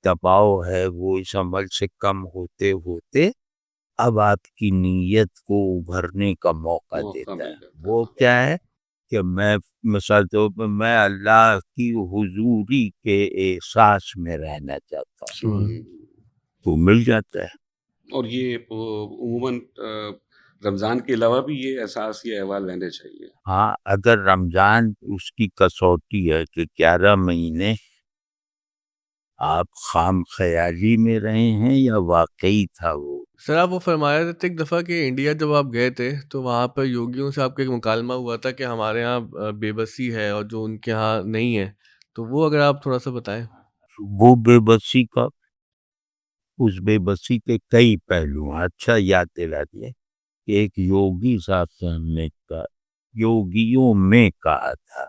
دباؤ ہے وہ اس عمل سے کم ہوتے ہوتے اب آپ کی نیت کو ابھرنے کا موقع دیتا ہے۔ وہ کیا ہے کہ میں مثال طور پر میں اللہ کی حضوری کے احساس میں رہنا چاہتا ہوں، سبحان تو مل جاتا ہے۔ اور یہ عموماً رمضان کے علاوہ بھی یہ احساس یہ احوال رہنے چاہیے۔ ہاں، اگر رمضان اس کی کسوٹی ہے کہ 11 مہینے آپ خام خیالی میں رہے ہیں یا واقعی تھا وہ۔ سر آپ وہ فرمایا تھا ایک دفعہ کہ انڈیا جب آپ گئے تھے تو وہاں پر یوگیوں سے آپ کا ایک مکالمہ ہوا تھا کہ ہمارے یہاں بے بسی ہے اور جو ان کے یہاں نہیں ہے، تو وہ اگر آپ تھوڑا سا بتائیں۔ وہ بے بسی کا، اس بے بسی کے کئی پہلو ہیں۔ اچھا یاد دلا دیا کہ ایک یوگی صاحب سے ہم نے کہا، یوگیوں میں کہا تھا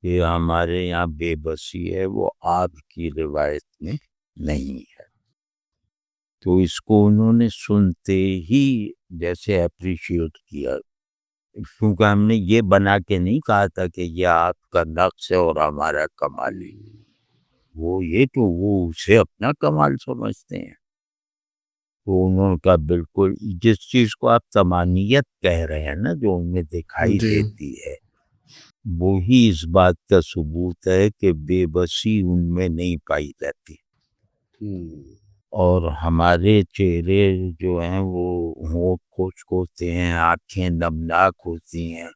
کہ ہمارے یہاں بے بسی ہے، وہ آپ کی روایت میں نہیں ہے۔ تو اس کو انہوں نے سنتے ہی جیسے اپریشیٹ کیا، کیونکہ ہم نے یہ بنا کے نہیں کہا تھا کہ یہ آپ کا نقص ہے اور ہمارا کمال ہے، وہ یہ تو وہ اسے اپنا کمال سمجھتے ہیں۔ تو انہوں نے کہا بالکل جس چیز کو آپ تمانیت کہہ رہے ہیں نا، جو ان میں دکھائی جی دیتی ہے، وہی اس بات کا ثبوت ہے کہ بے بسی ان میں نہیں پائی جاتی، اور ہمارے چہرے جو ہیں وہ ہونٹ خشک ہوتے ہیں، آنکھیں نمناک ہوتی ہیں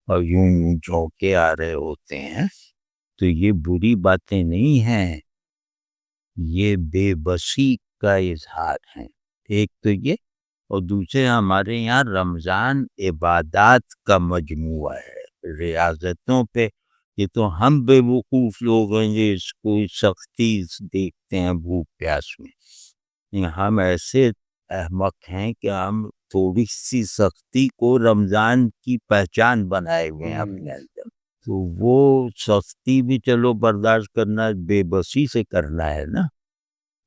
اور یوں یوں جھونکے آ رہے ہوتے ہیں، تو یہ بری باتیں نہیں ہیں، یہ بے بسی کا اظہار ہے۔ ایک تو یہ، اور دوسرے ہمارے یہاں رمضان عبادات کا مجموعہ ہے، ریاضتوں پہ یہ تو ہم بے وقوف لوگ ہیں جو اس کو سختی دیکھتے ہیں بھوک پیاس میں، ہم ایسے احمق ہیں کہ ہم تھوڑی سی سختی کو رمضان کی پہچان بنائے ہوئے ہیں اپنے اندر، تو وہ سختی بھی چلو برداشت کرنا بے بسی سے کرنا ہے نا،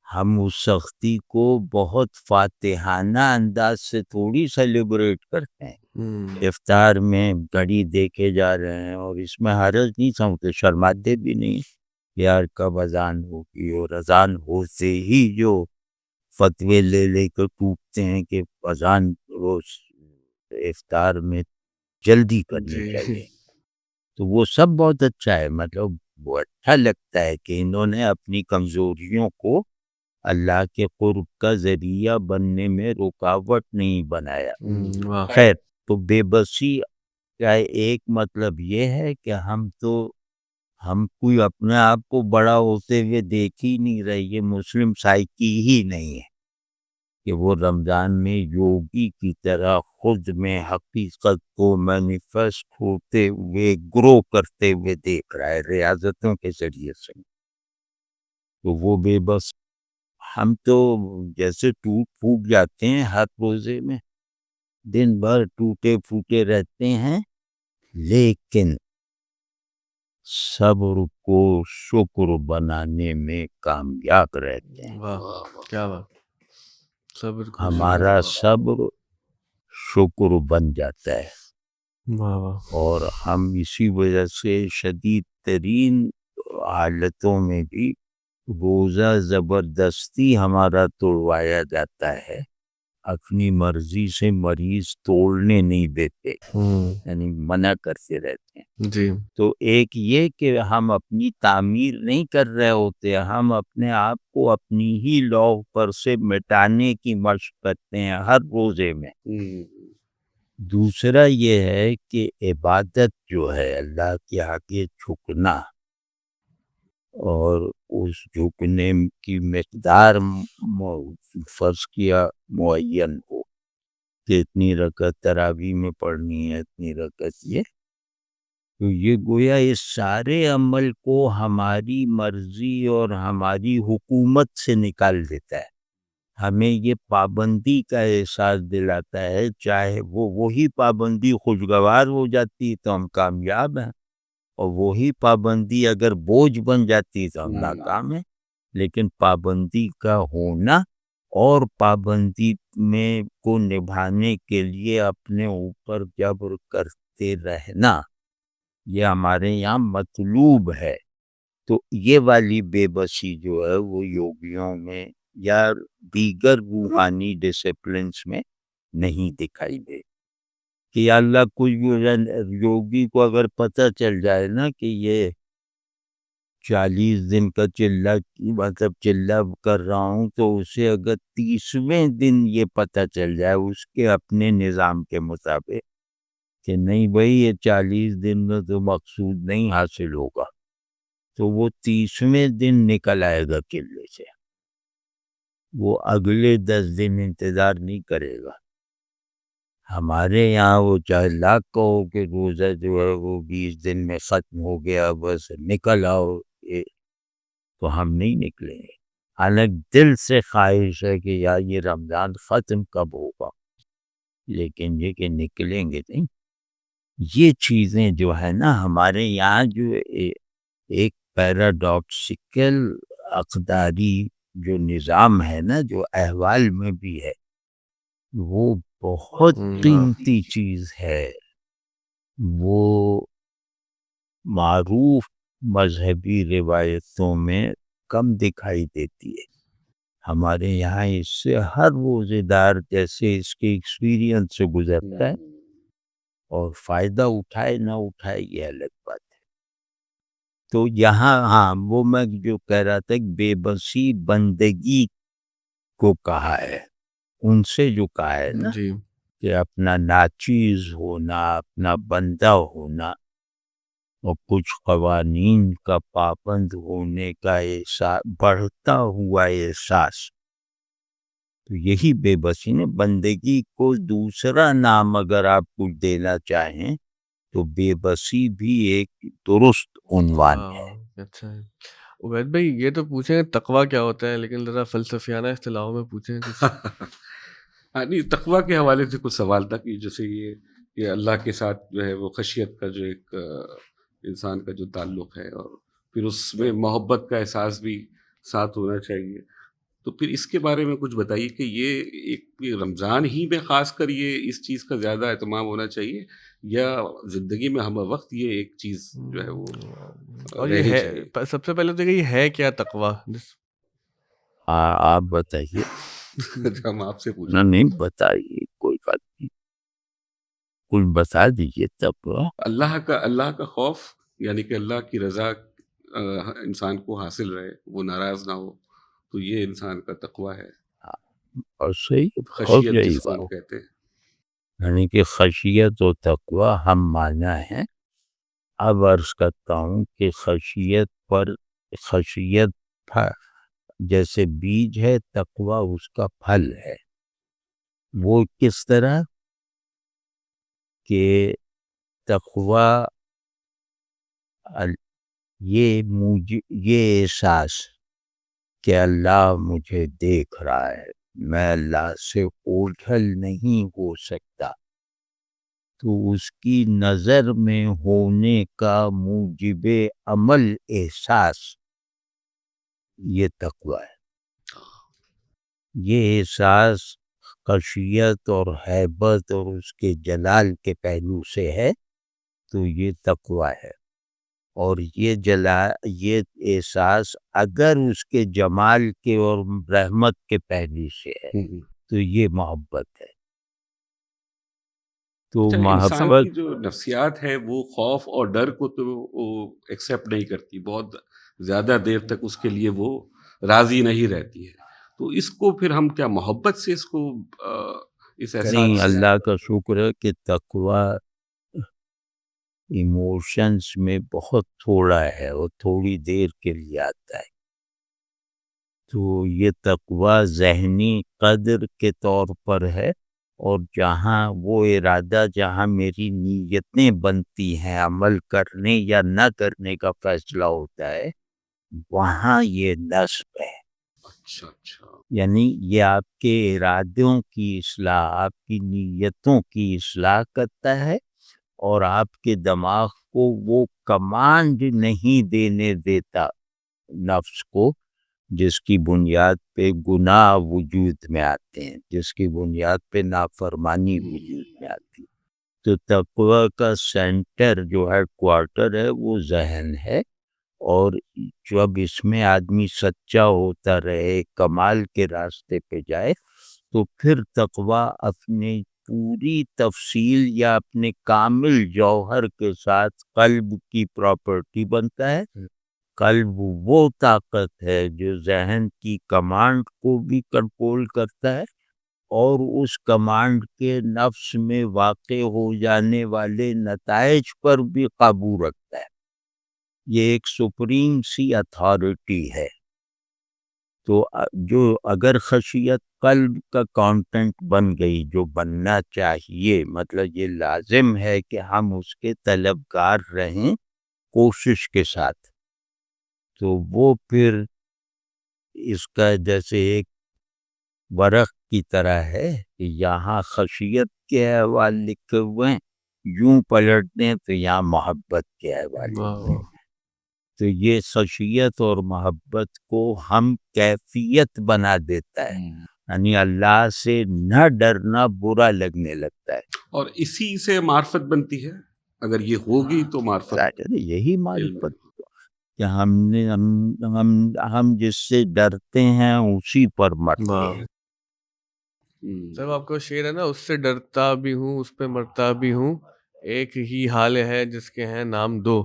ہم اس سختی کو بہت فاتحانہ انداز سے تھوڑی سیلیبریٹ کرتے ہیں۔ افطار میں گھڑی دیکھے جا رہے ہیں اور اس میں حرج نہیں سمجھتے، شرماتے بھی نہیں، یار کب اذان ہوگی، اور اذان ہوتے ہی جو فتوے لے لے کر ٹوٹتے ہیں کہ اذان روز افطار میں جلدی کرنی جی چاہیے، تو وہ سب بہت اچھا ہے، مطلب وہ اچھا لگتا ہے کہ انہوں نے اپنی کمزوریوں کو اللہ کے قرب کا ذریعہ بننے میں رکاوٹ نہیں بنایا۔ واہ خیر، تو بے بسی کا ایک مطلب یہ ہے کہ ہم کوئی اپنے آپ کو بڑا ہوتے ہوئے دیکھ ہی نہیں رہے، یہ مسلم سائیکی ہی نہیں ہے کہ وہ رمضان میں یوگی کی طرح خود میں حقیقت کو مینیفیسٹ ہوتے ہوئے گرو کرتے ہوئے دیکھ رہا ہے ریاضتوں کے ذریعے سے، تو وہ بے بس۔ ہم تو جیسے ٹوٹ پھوٹ جاتے ہیں ہر روزے میں، دن بھر ٹوٹے پھوٹے رہتے ہیں، لیکن صبر کو شکر بنانے میں کامیاب رہتے ہیں۔ واہ کیا بات، صبر کو ہمارا صبر شکر بن جاتا ہے، واہ واہ اور ہم اسی وجہ سے شدید ترین حالتوں میں بھی روزہ زبردستی ہمارا توڑوایا جاتا ہے، اپنی مرضی سے مریض توڑنے نہیں دیتے، یعنی منع کرتے رہتے ہیں۔ جی تو ایک یہ کہ ہم اپنی تعمیر نہیں کر رہے ہوتے، ہم اپنے آپ کو اپنی ہی لوح پر سے مٹانے کی مشق کرتے ہیں ہر روزے میں۔ دوسرا یہ ہے کہ عبادت جو ہے اللہ کے آگے جھکنا، اور اس جھکنے کی مقدار فرض کیا معین ہو کہ اتنی رکعت تراویح میں پڑھنی ہے، اتنی رکعت یہ، تو یہ گویا اس سارے عمل کو ہماری مرضی اور ہماری حکومت سے نکال دیتا ہے، ہمیں یہ پابندی کا احساس دلاتا ہے، چاہے وہی پابندی خوشگوار ہو جاتی تو ہم کامیاب ہیں، اور وہی پابندی اگر بوجھ بن جاتی تو ہم ناکام ہیں، لیکن پابندی کا ہونا اور پابندی میں کو نبھانے کے لیے اپنے اوپر جبر کرتے رہنا، یہ ہمارے یہاں مطلوب ہے۔ تو یہ والی بے بسی جو ہے وہ یوگیوں میں یا دیگر روحانی ڈسپلنس میں نہیں دکھائی دے۔ کہ یا اللہ کوئی یوگی کو اگر پتہ چل جائے نا کہ یہ 40 دن کا چلہ کر رہا ہوں، تو اسے اگر 30ویں دن یہ پتہ چل جائے اس کے اپنے نظام کے مطابق کہ نہیں بھائی یہ 40 دن میں تو مقصود نہیں حاصل ہوگا، تو وہ 30ویں دن نکل آئے گا قلعے سے، وہ اگلے 10 دن انتظار نہیں کرے گا۔ ہمارے یہاں وہ چاہے لاکھ کا ہو کہ روزہ جو ہے وہ 20 دن میں ختم ہو گیا بس نکل آؤ، تو ہم نہیں نکلیں گے۔ حالانکہ دل سے خواہش ہے کہ یار یہ رمضان ختم کب ہوگا، لیکن یہ کہ نکلیں گے نہیں۔ یہ چیزیں جو ہے نا ہمارے یہاں جو ایک پیراڈاکسیکل اقداری جو نظام ہے نا جو احوال میں بھی ہے، وہ بہت قیمتی چیز ہے، وہ معروف مذہبی روایتوں میں کم دکھائی دیتی ہے۔ ہمارے یہاں اس سے ہر روزے دار جیسے اس کے ایکسپیرینس سے گزرتا ہے اور فائدہ اٹھائے نہ اٹھائے یہ الگ بات ہے۔ تو یہاں ہاں وہ میں جو کہہ رہا تھا کہ بے بسی بندگی کو کہا ہے، ان سے جو کہا ہے نا جی کہ اپنا ناچیز ہونا، اپنا بندہ ہونا اور کچھ قوانین کا پابند ہونے کا احساس، بڑھتا ہوا احساس، تو یہی بے بسی نے بندگی کو دوسرا نام اگر آپ کچھ دینا چاہیں تو بے بسی بھی ایک درست عنوان ہے۔ اچھا ہے عبید بھائی، یہ تو پوچھیں گے تقویٰ کیا ہوتا ہے، لیکن ذرا فلسفیانہ اصطلاحوں میں پوچھیں کچھ۔ ہاں نہیں، تقویٰ کے حوالے سے کچھ سوال تھا کہ جیسے یہ کہ اللہ کے ساتھ جو ہے وہ خشیت کا جو ایک انسان کا جو تعلق ہے، اور پھر اس میں محبت کا احساس بھی ساتھ ہونا چاہیے، تو پھر اس کے بارے میں کچھ بتائیے کہ یہ رمضان ہی میں خاص کر یہ اس چیز کا زیادہ اہتمام ہونا چاہیے، یا زندگی میں ہم وقت یہ ایک چیز جو ہے وہ اور یہ رہنی ہے چاہیے؟ سب سے پہلے تو یہ ہے کیا تقویٰ؟ آپ بتائیے۔ اچھا، ہم آپ سے نہ پوچھیں۔ نہیں بتائیے، کوئی بات نہیں، کچھ بتا دیجیے تب۔ اللہ کا خوف، یعنی کہ اللہ کی رضا انسان کو حاصل رہے، وہ ناراض نہ ہو، تو یہ انسان کا تقویٰ ہے، اور صحیح خوف خشیت یہی جس کو ہم بات، کہتے ہیں۔ یعنی کہ خشیت و تقویٰ ہم معنی ہیں۔ اب عرض کرتا ہوں کہ خشیت جیسے بیج ہے، تقویٰ اس کا پھل ہے۔ وہ کس طرح کہ تقویٰ یہ احساس کہ اللہ مجھے دیکھ رہا ہے، میں اللہ سے اوجھل نہیں ہو سکتا، تو اس کی نظر میں ہونے کا موجب عمل احساس، یہ تقویٰ ہے۔ یہ احساس خشیت اور ہیبت اور اس کے جلال کے پہلو سے ہے، تو یہ تقویٰ ہے۔ اور یہ احساس اگر اس کے جمال کے اور رحمت کے پہلو سے ہے تو یہ محبت ہے۔ تو اچھا، انسان محبت کی جو نفسیات ہے وہ خوف اور ڈر کو تو ایکسیپٹ نہیں کرتی، بہت زیادہ دیر تک اس کے لیے وہ راضی نہیں رہتی ہے، تو اس کو پھر ہم کیا محبت سے اس کو اس نہیں، احساس سے؟ اللہ کا شکر ہے کہ تقویٰ ایموشنز میں بہت تھوڑا ہے اور تھوڑی دیر کے لیے آتا ہے، تو یہ تقویٰ ذہنی قدر کے طور پر ہے، اور جہاں وہ ارادہ، جہاں میری نیتیں بنتی ہیں عمل کرنے یا نہ کرنے کا فیصلہ ہوتا ہے، وہاں یہ نصب ہے۔ اچھا اچھا، یعنی یہ آپ کے ارادوں کی اصلاح، آپ کی نیتوں کی اصلاح کرتا ہے، اور آپ کے دماغ کو وہ کمانڈ نہیں دینے دیتا نفس کو جس کی بنیاد پہ گناہ وجود میں آتے ہیں، جس کی بنیاد پہ نافرمانی وجود میں آتی ہے۔ تو تقویٰ کا سینٹر جو ہے، کوارٹر ہے، وہ ذہن ہے، اور جب اس میں آدمی سچا ہوتا رہے، کمال کے راستے پہ جائے، تو پھر تقویٰ اپنے پوری تفصیل یا اپنے کامل جوہر کے ساتھ قلب کی پراپرٹی بنتا ہے. قلب وہ طاقت ہے جو ذہن کی کمانڈ کو بھی کنٹرول کرتا ہے اور اس کمانڈ کے نفس میں واقع ہو جانے والے نتائج پر بھی قابو رکھتا ہے. یہ ایک سپریم سی اتھارٹی ہے. تو جو اگر خشیت قلب کا کانٹینٹ بن گئی جو بننا چاہیے، مطلب یہ لازم ہے کہ ہم اس کے طلبگار رہیں کوشش کے ساتھ، تو وہ پھر اس کا جیسے ایک ورق کی طرح ہے کہ یہاں خشیت کے احوال لکھے ہوئے ہیں، یوں پلٹتے ہیں تو یہاں محبت کے احوال لکھے ہیں. تو یہ خشیت اور محبت کو ہم کیفیت بنا دیتا ہے، یعنی اللہ سے نہ ڈرنا برا لگنے لگتا ہے. اور اسی سے معرفت بنتی ہے. اگر یہ ہوگی تو معرفت یہی معرفت کہ ہم جس سے ڈرتے ہیں اسی پر مرتے ہیں. سر آپ کا شعر ہے نا، اس سے ڈرتا بھی ہوں اس پہ مرتا بھی ہوں، ایک ہی حال ہے جس کے ہیں نام دو.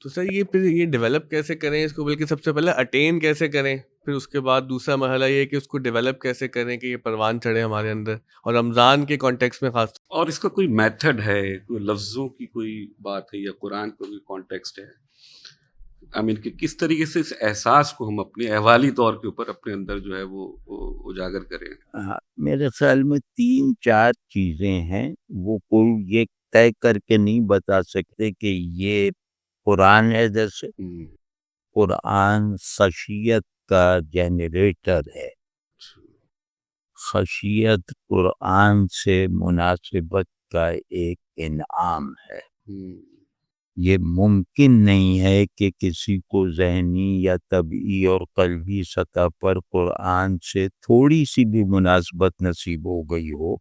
تو سر یہ پھر یہ ڈیولپ کیسے کریں اس کو، بلکہ سب سے پہلے اٹین کیسے کریں، پھر اس کے بعد دوسرا مرحلہ یہ ہے کہ اس کو ڈیولپ کیسے کریں کہ یہ پروان چڑھے ہمارے اندر، اور رمضان کے کانٹیکس میں خاص. اور اس کا کوئی میتھڈ ہے، کوئی لفظوں کی کوئی بات ہے یا قرآن کا کوئی کانٹیکسٹ ہے؟ کہ کس طریقے سے اس احساس کو ہم اپنے احوالی طور کے اوپر اپنے اندر جو ہے وہ اجاگر کریں؟ میرے خیال میں 3-4 چیزیں ہیں، وہ کوئی یہ طے کر کے نہیں بتا سکتے کہ یہ قرآن ہے. جیسے قرآن خشیت کا جنریٹر ہے، خشیت قرآن سے مناسبت کا ایک انعام ہے. یہ ممکن نہیں ہے کہ کسی کو ذہنی یا طبعی اور قلبی سطح پر قرآن سے تھوڑی سی بھی مناسبت نصیب ہو گئی ہو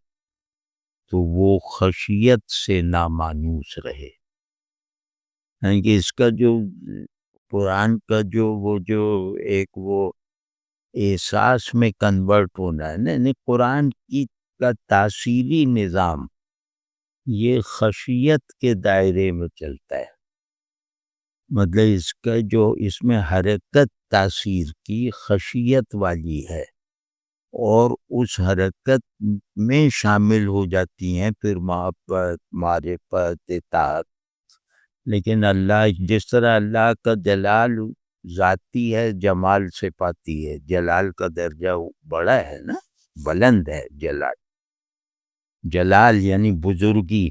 تو وہ خشیت سے نامانوس رہے. یعنی کہ اس کا جو قرآن کا جو ایک وہ احساس میں کنورٹ ہونا ہے نا، یعنی قرآن کا تاثیری نظام یہ خشیت کے دائرے میں چلتا ہے. مطلب اس کا جو اس میں حرکت تاثیر کی خشیت والی ہے، اور اس حرکت میں شامل ہو جاتی ہیں پھر محبت، معرفت، اطاعت. لیکن اللہ جس طرح اللہ کا جلال ذاتی ہے، جمال سے پاتی ہے. جلال کا درجہ بڑا ہے نا، بلند ہے جلال. جلال یعنی بزرگی،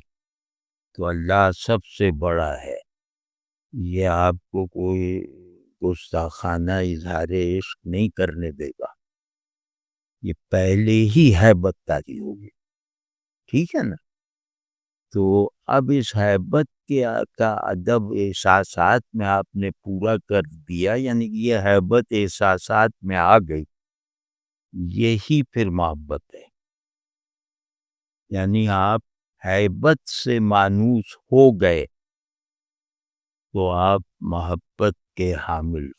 تو اللہ سب سے بڑا ہے. یہ آپ کو کوئی گستاخانہ اظہار عشق نہیں کرنے دے گا، یہ پہلے ہی ہیبت تاری ہوگی. ٹھیک ہے نا؟ تو اب اس ہیبت کا ادب احساسات میں آپ نے پورا کر دیا، یعنی کہ یہ ہیبت احساسات میں آ گئی، یہی پھر محبت ہے. یعنی آپ ہیبت سے مانوس ہو گئے تو آپ محبت کے حامل.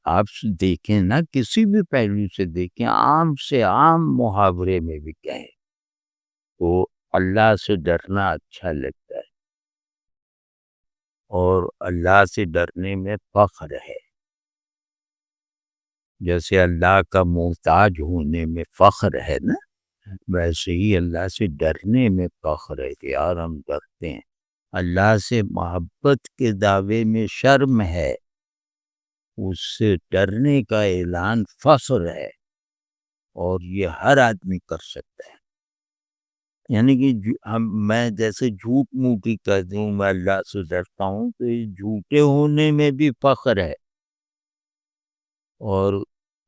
آپ دیکھیں نا، کسی بھی پہلو سے دیکھیں، عام سے عام محاورے میں بھی کہیں تو اللہ سے ڈرنا اچھا لگتا ہے، اور اللہ سے ڈرنے میں فخر ہے. جیسے اللہ کا محتاج ہونے میں فخر ہے نا، ویسے ہی اللہ سے ڈرنے میں فخر ہے کہ یار ہم ڈرتے ہیں. اللہ سے محبت کے دعوے میں شرم ہے، اس سے ڈرنے کا اعلان فخر ہے، اور یہ ہر آدمی کر سکتا ہے. یعنی کہ میں جیسے جھوٹ موٹی کہہ دوں میں اللہ سے ڈرتا ہوں، تو یہ جھوٹے ہونے میں بھی فخر ہے. اور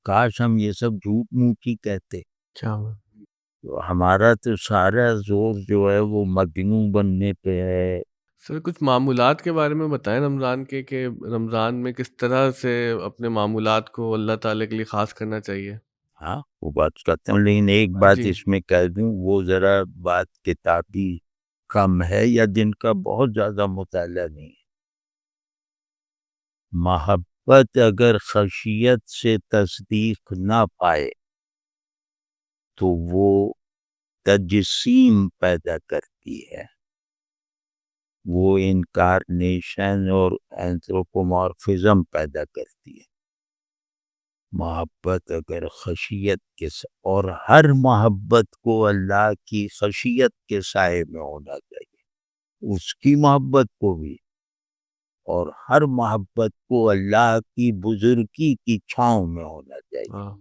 کاش ہم یہ سب جھوٹ موٹی کہتے، تو ہمارا تو سارا زور جو ہے وہ مجنون بننے پہ ہے. سر کچھ معمولات کے بارے میں بتائیں رمضان کے، کہ رمضان میں کس طرح سے اپنے معمولات کو اللہ تعالیٰ کے لیے خاص کرنا چاہیے. ہاں وہ بات کرتے ہیں، لیکن ایک بات جی. اس میں کہہ دوں، وہ ذرا بات کتابی کم ہے یا جن کا بہت زیادہ مطالعہ نہیں ہے. محبت اگر خشیت سے تصدیق نہ پائے تو وہ تجسیم پیدا کرتی ہے، وہ انکارنیشن اور اینتھروپومارفزم پیدا کرتی ہے۔ محبت اگر خشیت کے اور ہر محبت کو اللہ کی خشیت کے سائے میں ہونا چاہیے، اس کی محبت کو بھی، اور ہر محبت کو اللہ کی بزرگی کی چھاؤں میں ہونا چاہیے۔ ہاں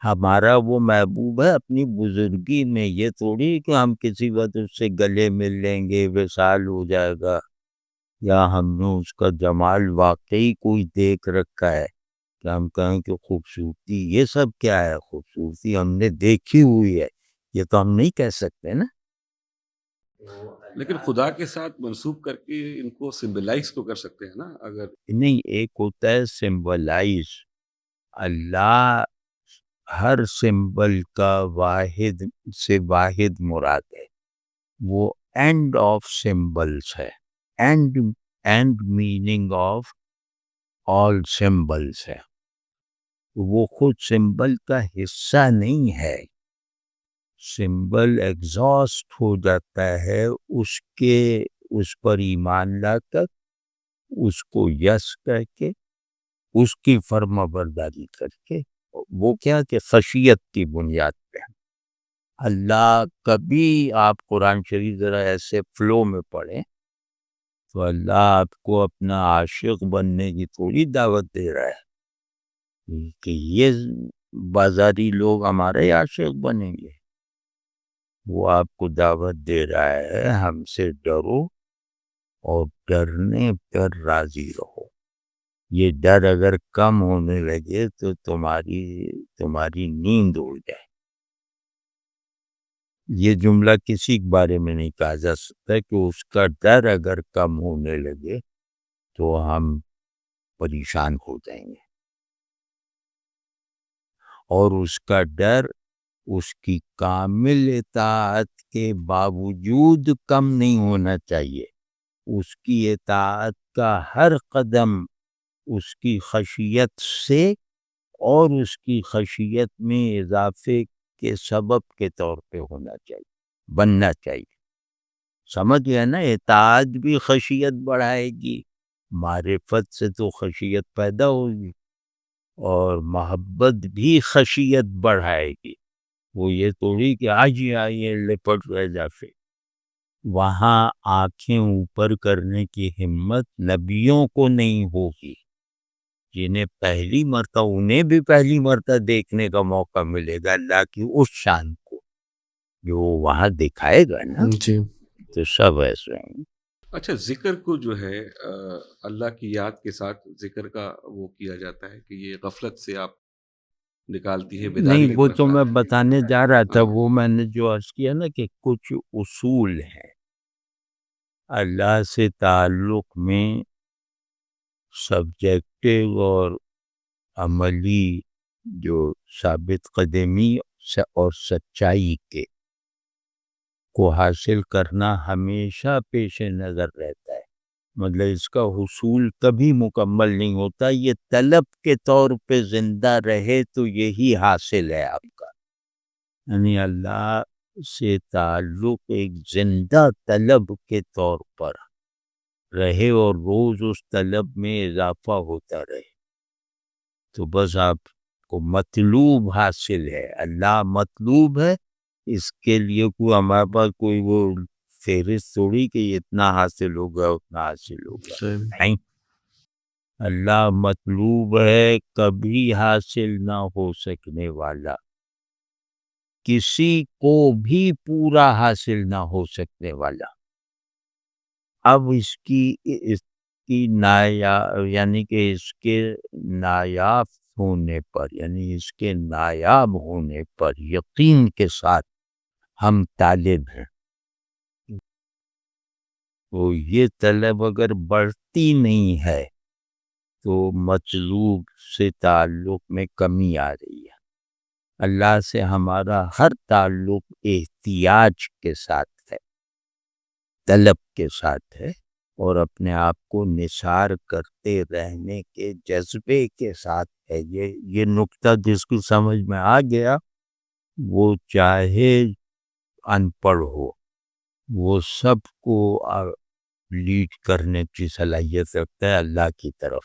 ہمارا وہ محبوب ہے اپنی بزرگی میں، یہ تھوڑی کہ ہم کسی وقت اس سے گلے مل لیں گے، وصال ہو جائے گا، یا ہم نے اس کا جمال واقعی کوئی دیکھ رکھا ہے کہ ہم کہیں کہ خوبصورتی، یہ سب کیا ہے؟ خوبصورتی ہم نے دیکھی ہوئی ہے، یہ تو ہم نہیں کہہ سکتے نا۔ لیکن خدا کے ساتھ منسوب کر کے ان کو سمبلائز تو کر سکتے ہیں نا، اگر نہیں، ایک ہوتا ہے سمبلائز، اللہ ہر سمبل کا واحد سے واحد مراد ہے، وہ اینڈ آف سمبلس ہے، and meaning of all symbols ہے، وہ خود سمبل کا حصہ نہیں ہے۔ سمبل ایگزاسٹ ہو جاتا ہے اس پر ایمان لا کر، اس کو یس کر کے، اس کی فرما برداری کر کے، وہ کیا کہ خشیت کی بنیاد پہ۔ اللہ کبھی، آپ قرآن شریف ذرا ایسے فلو میں پڑھیں تو اللہ آپ کو اپنا عاشق بننے کی تھوڑی دعوت دے رہا ہے کہ یہ بازاری لوگ ہمارے عاشق بنیں گے۔ وہ آپ کو دعوت دے رہا ہے ہم سے ڈرو اور ڈرنے پر راضی رہو۔ یہ ڈر اگر کم ہونے لگے تو تمہاری نیند اڑ جائے۔ یہ جملہ کسی کے بارے میں نہیں کہا جا سکتا کہ اس کا ڈر اگر کم ہونے لگے تو ہم پریشان ہو جائیں گے، اور اس کا ڈر اس کی کامل اطاعت کے باوجود کم نہیں ہونا چاہیے۔ اس کی اطاعت کا ہر قدم اس کی خشیت سے اور اس کی خشیت میں اضافے کے سبب کے طور پہ ہونا چاہیے، بننا چاہیے۔ سمجھ گیا نا؟ اطاعت بھی خشیت بڑھائے گی، معرفت سے تو خشیت پیدا ہوگی، اور محبت بھی خشیت بڑھائے گی۔ وہ یہ تھوڑی کہ آج ہی آئیے لپٹ رہ جاتے۔ وہاں آنکھیں اوپر کرنے کی ہمت نبیوں کو نہیں ہوگی، جنہیں انہیں بھی پہلی مرتبہ دیکھنے کا موقع ملے گا اللہ کی اس شان کو جو وہ وہاں دکھائے گا نا۔ جی تو سب ایسے ہیں۔ اچھا، ذکر کو جو ہے اللہ کی یاد کے ساتھ ذکر کا وہ کیا جاتا ہے کہ یہ غفلت سے آپ نکالتی ہے، بیداری نہیں، کی وہ طرف تو میں لاتی ہے۔ بتانے جا رہا تھا، ہاں۔ وہ میں نے جو عرض کیا نا کہ کچھ اصول ہیں اللہ سے تعلق میں، سبجیکٹو اور عملی، جو ثابت قدمی اور سچائی کے کو حاصل کرنا ہمیشہ پیش نظر رہتا ہے۔ مطلب اس کا حصول کبھی مکمل نہیں ہوتا، یہ طلب کے طور پہ زندہ رہے تو یہی حاصل ہے آپ کا، یعنی اللہ سے تعلق ایک زندہ طلب کے طور پر رہے اور روز اس طلب میں اضافہ ہوتا رہے، تو بس آپ کو مطلوب حاصل ہے۔ اللہ مطلوب ہے، اس کے لیے کوئی ہمارے پاس کوئی وہ فہرست تھوڑی کہ اتنا حاصل ہوگا اتنا حاصل ہوگا، صحیح۔ نہیں۔ اللہ مطلوب ہے، کبھی حاصل نہ ہو سکنے والا، کسی کو بھی پورا حاصل نہ ہو سکنے والا۔ اب اس کی یعنی کہ اس کے نایاب ہونے پر، یعنی اس کے نایاب ہونے پر یقین کے ساتھ ہم طالب ہیں، تو یہ طلب اگر بڑھتی نہیں ہے تو مطلوب سے تعلق میں کمی آ رہی ہے۔ اللہ سے ہمارا ہر تعلق احتیاج کے ساتھ ہے، طلب کے ساتھ ہے، اور اپنے آپ کو نثار کرتے رہنے کے جذبے کے ساتھ ہے. یہ نکتہ جس کی سمجھ میں آ گیا وہ چاہے ان پڑھ ہو وہ سب کو لیڈ کرنے کی صلاحیت رکھتا ہے اللہ کی طرف.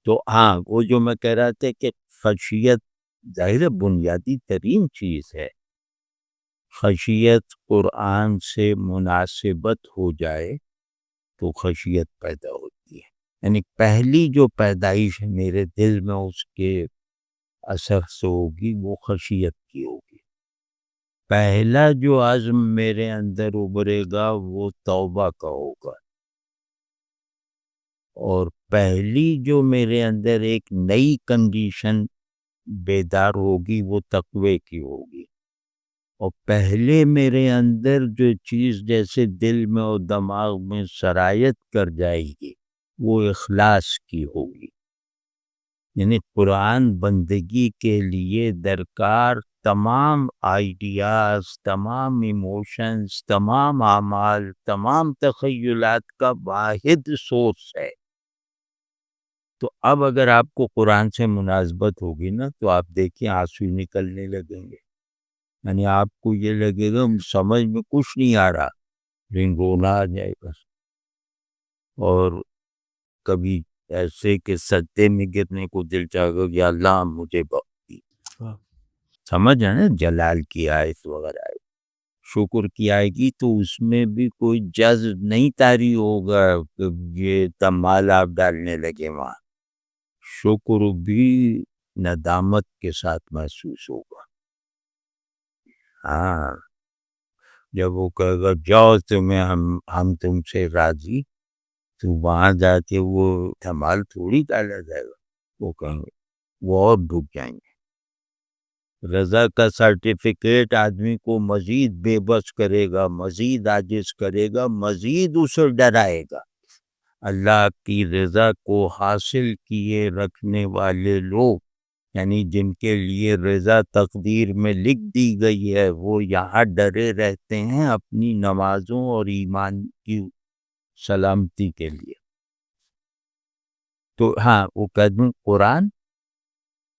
تو ہاں وہ جو میں کہہ رہا تھا کہ خشیت ظاہر بنیادی ترین چیز ہے. خشیت قرآن سے مناسبت ہو جائے تو خشیت پیدا ہوتی ہے. یعنی پہلی جو پیدائش ہے میرے دل میں اس کے اثر سے ہوگی وہ خشیت کی ہوگی. پہلا جو عزم میرے اندر ابھرے گا وہ توبہ کا ہوگا. اور پہلی جو میرے اندر ایک نئی کنڈیشن بیدار ہوگی وہ تقوی کی ہوگی. اور پہلے میرے اندر جو چیز جیسے دل میں اور دماغ میں سرایت کر جائے گی وہ اخلاص کی ہوگی. یعنی قرآن بندگی کے لیے درکار تمام آئیڈیاز، تمام ایموشنز، تمام اعمال، تمام تخیلات کا واحد سورس ہے. تو اب اگر آپ کو قرآن سے مناسبت ہوگی نا تو آپ دیکھیں آنسو نکلنے لگیں گے. یعنی آپ کو یہ لگے گا سمجھ میں کچھ نہیں آ رہا لیکن رونا آ جائے گا. اور کبھی ایسے کہ سجدے میں گرنے کو دل چاہے گا یا اللہ مجھے بخشی. سمجھ ہے نا جلال کی آیت وغیرہ آئے شکر کی آئے گی تو اس میں بھی کوئی جذب نہیں طاری ہوگا کہ یہ تمال آپ ڈالنے لگے. وہاں شکر بھی ندامت کے ساتھ محسوس ہوگا. ہاں جب وہ کہے گا جاؤ تمہیں ہم تم سے راضی تو وہاں جا کے وہ دھمال تھوڑی ڈالا جائے گا. وہ کہیں گے وہ اور ڈوب جائیں گے. رضا کا سرٹیفکیٹ آدمی کو مزید بے بس کرے گا، مزید عاجز کرے گا، مزید اسے ڈرائے گا. اللہ کی رضا کو حاصل کیے رکھنے والے لوگ یعنی جن کے لیے رضا تقدیر میں لکھ دی گئی ہے وہ یہاں ڈرے رہتے ہیں اپنی نمازوں اور ایمان کی سلامتی کے لیے. تو ہاں وہ کہہ دوں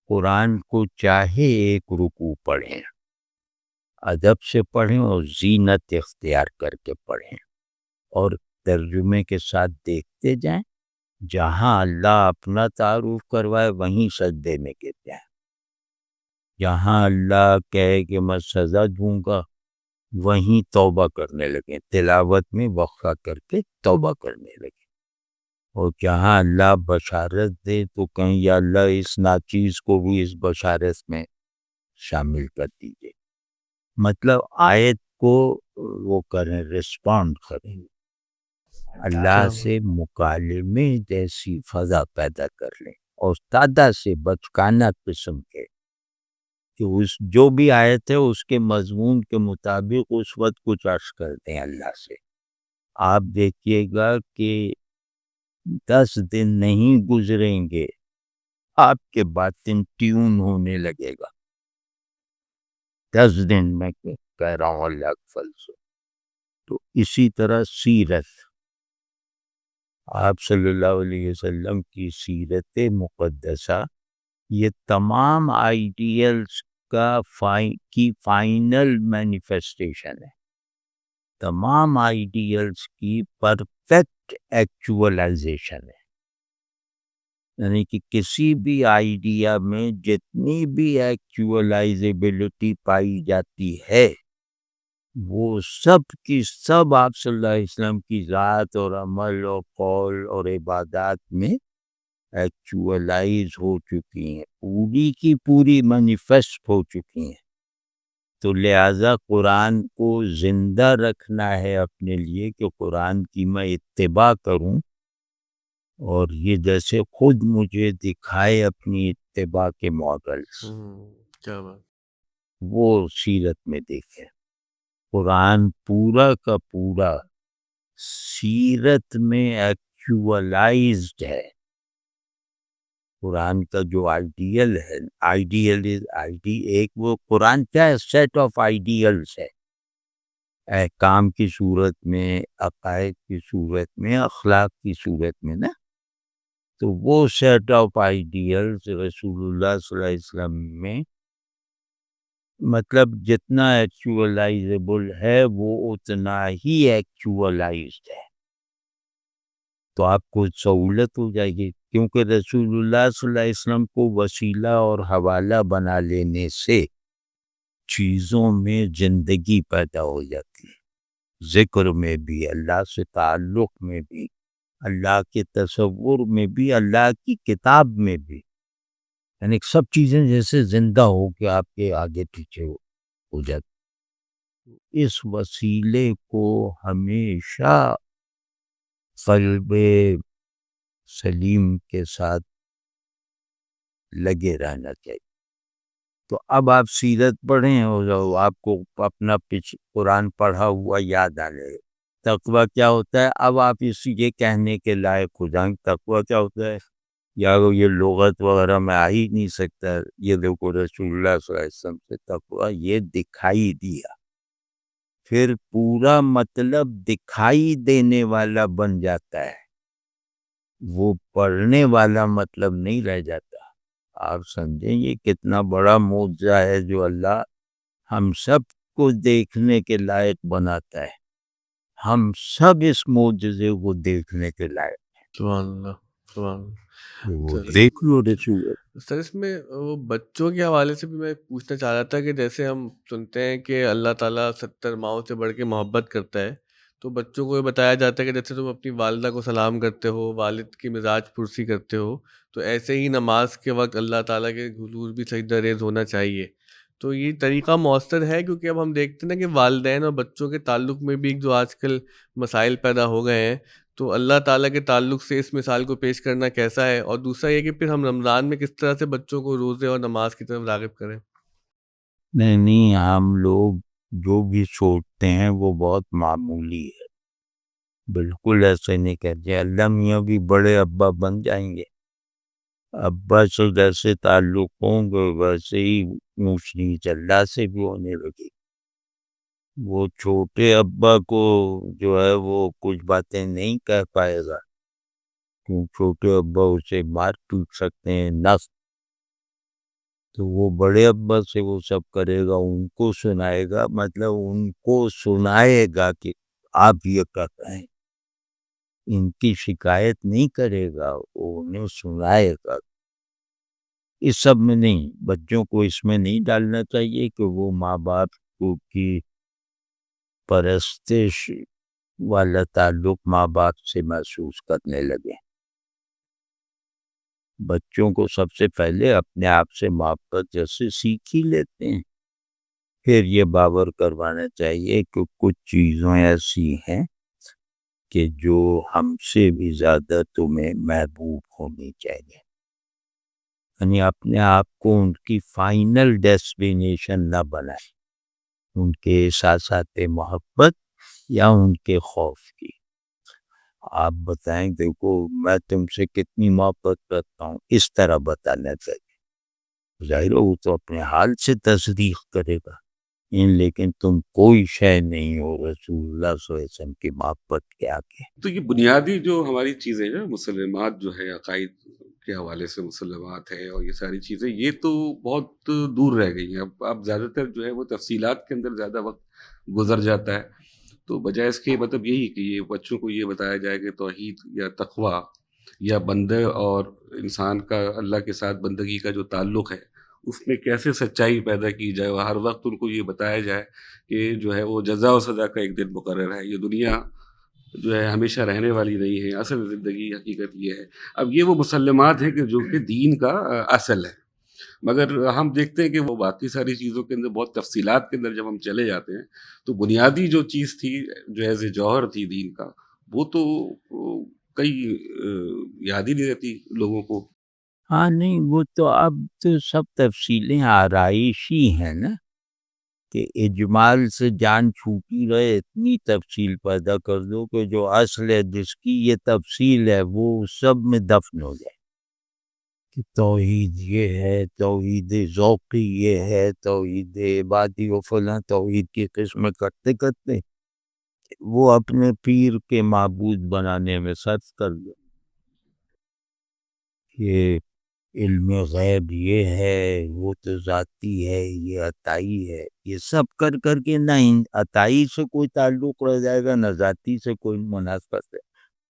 قرآن کو چاہے ایک رکوع پڑھیں، ادب سے پڑھیں اور زینت اختیار کر کے پڑھیں اور ترجمے کے ساتھ دیکھتے جائیں. جہاں اللہ اپنا تعارف کروائے وہیں سجدے میں گر جائیں. جہاں اللہ کہے کہ میں سزا دوں گا وہیں توبہ کرنے لگیں، تلاوت میں وقفہ کر کے توبہ کرنے لگیں. اور جہاں اللہ بشارت دے تو کہیں یا اللہ اس ناچیز کو بھی اس بشارت میں شامل کر دیجئے. مطلب آیت کو وہ کریں، رسپونڈ کریں، اللہ سے مکالمے جیسی فضا پیدا کر لیں اور سادہ سے بچکانہ قسم کے کہ اس جو بھی آیت ہے اس کے مضمون کے مطابق اس وقت کچھ عرض کر دیں اللہ سے. آپ دیکھیے گا کہ 10 دن نہیں گزریں گے آپ کے باطن ٹیون ہونے لگے گا. 10 دن میں کہہ رہا ہوں اللہ کے فضل سے. تو اسی طرح سیرت آپ صلی اللہ علیہ وسلم کی سیرت مقدسہ یہ تمام آئیڈیلز کا کی فائنل مینیفیسٹیشن ہے. تمام آئیڈیلز کی پرفیکٹ ایکچوئلائزیشن ہے. یعنی کہ کسی بھی آئیڈیا میں جتنی بھی ایکچوئلائزیبلٹی پائی جاتی ہے وہ سب کی سب آپ صلی اللہ علیہ وسلم کی ذات اور عمل اور قول اور عبادات میں ایکچوئلائز ہو چکی ہیں، پوری کی پوری مینیفیسٹ ہو چکی ہیں. تو لہٰذا قرآن کو زندہ رکھنا ہے اپنے لیے کہ قرآن کی میں اتباع کروں اور یہ جیسے خود مجھے دکھائے اپنی اتباع کے ماڈلز کیا بات. وہ سیرت میں دیکھیں. قرآن پورا کا پورا سیرت میں ایکچوئلائزڈ ہے. قرآن کا جو آئیڈیل ہے ایک وہ قرآن کیا ہے سیٹ آف آئیڈیلز ہے. احکام کی صورت میں، عقائد کی صورت میں، اخلاق کی صورت میں نا، تو وہ سیٹ آف آئیڈیلز رسول اللہ صلی اللہ علیہ وسلم میں مطلب جتنا ایکچوئلائزیبل ہے وہ اتنا ہی ایکچوئلائزڈ ہے، تو آپ کو سہولت ہو جائے گی، کیونکہ رسول اللہ صلی اللہ علیہ وسلم کو وسیلہ اور حوالہ بنا لینے سے چیزوں میں زندگی پیدا ہو جاتی ہے، ذکر میں بھی، اللہ سے تعلق میں بھی، اللہ کے تصور میں بھی، اللہ کی کتاب میں بھی، یعنی سب چیزیں جیسے زندہ ہو کے آپ کے آگے پیچھے ہو جاتی۔ اس وسیلے کو ہمیشہ قلب سلیم کے ساتھ لگے رہنا چاہیے۔ تو اب آپ سیرت پڑھیں اور آپ کو اپنا قرآن پڑھا ہوا یاد آنے، تقویٰ کیا ہوتا ہے؟ اب آپ یہ کہنے کے لائق ہو جائیں تقویٰ کیا ہوتا ہے، یار یہ لغت وغیرہ میں آ ہی نہیں سکتا، یہ دیکھو رسول اللہ صلی اللہ علیہ وسلم سے تقویٰ یہ دکھائی دیا، پھر پورا مطلب دکھائی دینے والا بن جاتا ہے، وہ پڑھنے والا مطلب نہیں رہ جاتا۔ آپ سمجھیں یہ کتنا بڑا معجزہ ہے جو اللہ ہم سب کو دیکھنے کے لائق بناتا ہے، ہم سب اس معجزے کو دیکھنے کے لائق سبحان اللہ، سبحان اللہ۔ وہ سر دیکھ لو رسول۔ سر اس میں وہ بچوں کے حوالے سے بھی میں پوچھنا چاہ رہا تھا کہ جیسے ہم سنتے ہیں کہ اللہ تعالیٰ 70 ماؤں سے بڑھ کے محبت کرتا ہے، تو بچوں کو یہ بتایا جاتا ہے کہ جیسے تم اپنی والدہ کو سلام کرتے ہو، والد کی مزاج پرسی کرتے ہو، تو ایسے ہی نماز کے وقت اللہ تعالیٰ کے حضور بھی سجدہ ریز ہونا چاہیے۔ تو یہ طریقہ مؤثر ہے؟ کیونکہ اب ہم دیکھتے ہیں نا کہ والدین اور بچوں کے تعلق میں بھی جو آج کل مسائل پیدا ہو گئے ہیں، تو اللہ تعالیٰ کے تعلق سے اس مثال کو پیش کرنا کیسا ہے؟ اور دوسرا یہ کہ پھر ہم رمضان میں کس طرح سے بچوں کو روزے اور نماز کی طرف راغب کریں؟ نہیں ہم لوگ جو بھی سوچتے ہیں وہ بہت معمولی ہے، بالکل ایسے نہیں کہتے۔ اللہ میاں بھی بڑے ابا بن جائیں گے، ابا سے جیسے تعلق ہوں گے ویسے ہی اونچ نیچ اللہ سے بھی ہونے لگی۔ وہ چھوٹے ابا کو جو ہے وہ کچھ باتیں نہیں کہہ پائے گا، کیوں چھوٹے ابا اسے مار ٹوٹ سکتے ہیں نفس، تو وہ بڑے ابا سے وہ سب کرے گا، ان کو سنائے گا، مطلب ان کو سنائے گا کہ آپ یہ کہتے ہیں، ان کی شکایت نہیں کرے گا، وہ انہیں سنائے گا۔ اس سب میں نہیں، بچوں کو اس میں نہیں ڈالنا چاہیے کہ وہ ماں باپ کی پرستش والا تعلق ماں باپ سے محسوس کرنے لگے۔ بچوں کو سب سے پہلے اپنے آپ سے محبت جیسے سیکھ ہی لیتے ہیں، پھر یہ باور کروانا چاہیے کہ کچھ چیزیں ایسی ہیں کہ جو ہم سے بھی زیادہ تمہیں محبوب ہونی چاہیے، یعنی اپنے آپ کو ان کی فائنل ڈیسٹینیشن نہ بنائیں، ان کے احساسات محبت یا ان کے خوف کی۔ آپ بتائیں دیکھو میں تم سے کتنی محبت کرتا ہوں، اس طرح بتانا چاہیے، ظاہر وہ تو اپنے حال سے تصدیق کرے گا، لیکن تم کوئی شے نہیں ہو رسول اللہ صلی اللہ علیہ وسلم کی محبت کے آگے۔ تو یہ بنیادی جو ہماری چیزیں ہیں مسلمات جو ہے عقائد کے حوالے سے مسلمات ہے اور یہ ساری چیزیں یہ تو بہت دور رہ گئی ہیں، اب زیادہ تر جو ہے وہ تفصیلات کے اندر زیادہ وقت گزر جاتا ہے، تو بجائے اس کے مطلب یہی کہ یہ بچوں کو یہ بتایا جائے کہ توحید یا تقویٰ یا بندے اور انسان کا اللہ کے ساتھ بندگی کا جو تعلق ہے اس میں کیسے سچائی پیدا کی جائے، اور ہر وقت ان کو یہ بتایا جائے کہ جو ہے وہ جزا و سزا کا ایک دن مقرر ہے، یہ دنیا جو ہے ہمیشہ رہنے والی نہیں ہے، اصل زندگی حقیقت یہ ہے۔ اب یہ وہ مسلمات ہیں کہ جو کہ دین کا اصل ہے، مگر ہم دیکھتے ہیں کہ وہ باقی ساری چیزوں کے اندر بہت تفصیلات کے اندر جب ہم چلے جاتے ہیں تو بنیادی جو چیز تھی جو ایز اے جوہر تھی دین کا، وہ تو کئی یاد ہی نہیں رہتی لوگوں کو۔ ہاں نہیں وہ تو اب تو سب تفصیلیں آرائشی ہیں نا، کہ اجمال سے جان چھوٹی رہے، اتنی تفصیل پیدا کر دو کہ جو اصل ہے جس کی یہ تفصیل ہے وہ سب میں دفن ہو جائے، کہ توحید یہ ہے، توحید ذوقی یہ ہے، توحید عبادی و فلاں توحید کی قسمیں کرتے کرتے وہ اپنے پیر کے معبود بنانے میں صرف کر دیں کہ علم غیب یہ ہے، وہ تو ذاتی ہے، یہ عطائی ہے، یہ سب کر کر کے نہ عطائی سے کوئی تعلق رہ جائے گا نہ ذاتی سے کوئی مناسبت ہے.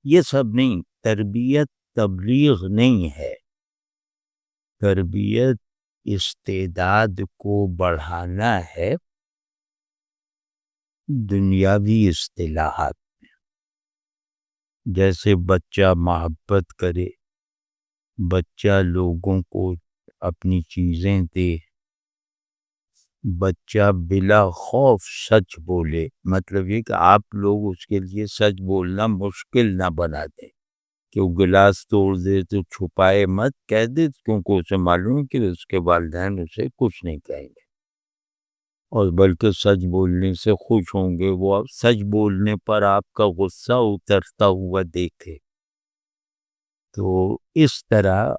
یہ سب نہیں. تربیت تبلیغ نہیں ہے. تربیت استعداد کو بڑھانا ہے دنیاوی اصطلاحات. جیسے بچہ محبت کرے، بچہ لوگوں کو اپنی چیزیں دے، بچہ بلا خوف سچ بولے. مطلب یہ کہ آپ لوگ اس کے لیے سچ بولنا مشکل نہ بنا دیں کہ وہ گلاس توڑ دے تو چھپائے مت، کہہ دے، کیونکہ اسے معلوم ہے کہ اس کے والدین اسے کچھ نہیں کہیں گے اور بلکہ سچ بولنے سے خوش ہوں گے. وہ سچ بولنے پر آپ کا غصہ اترتا ہوا دیکھے. تو اس طرح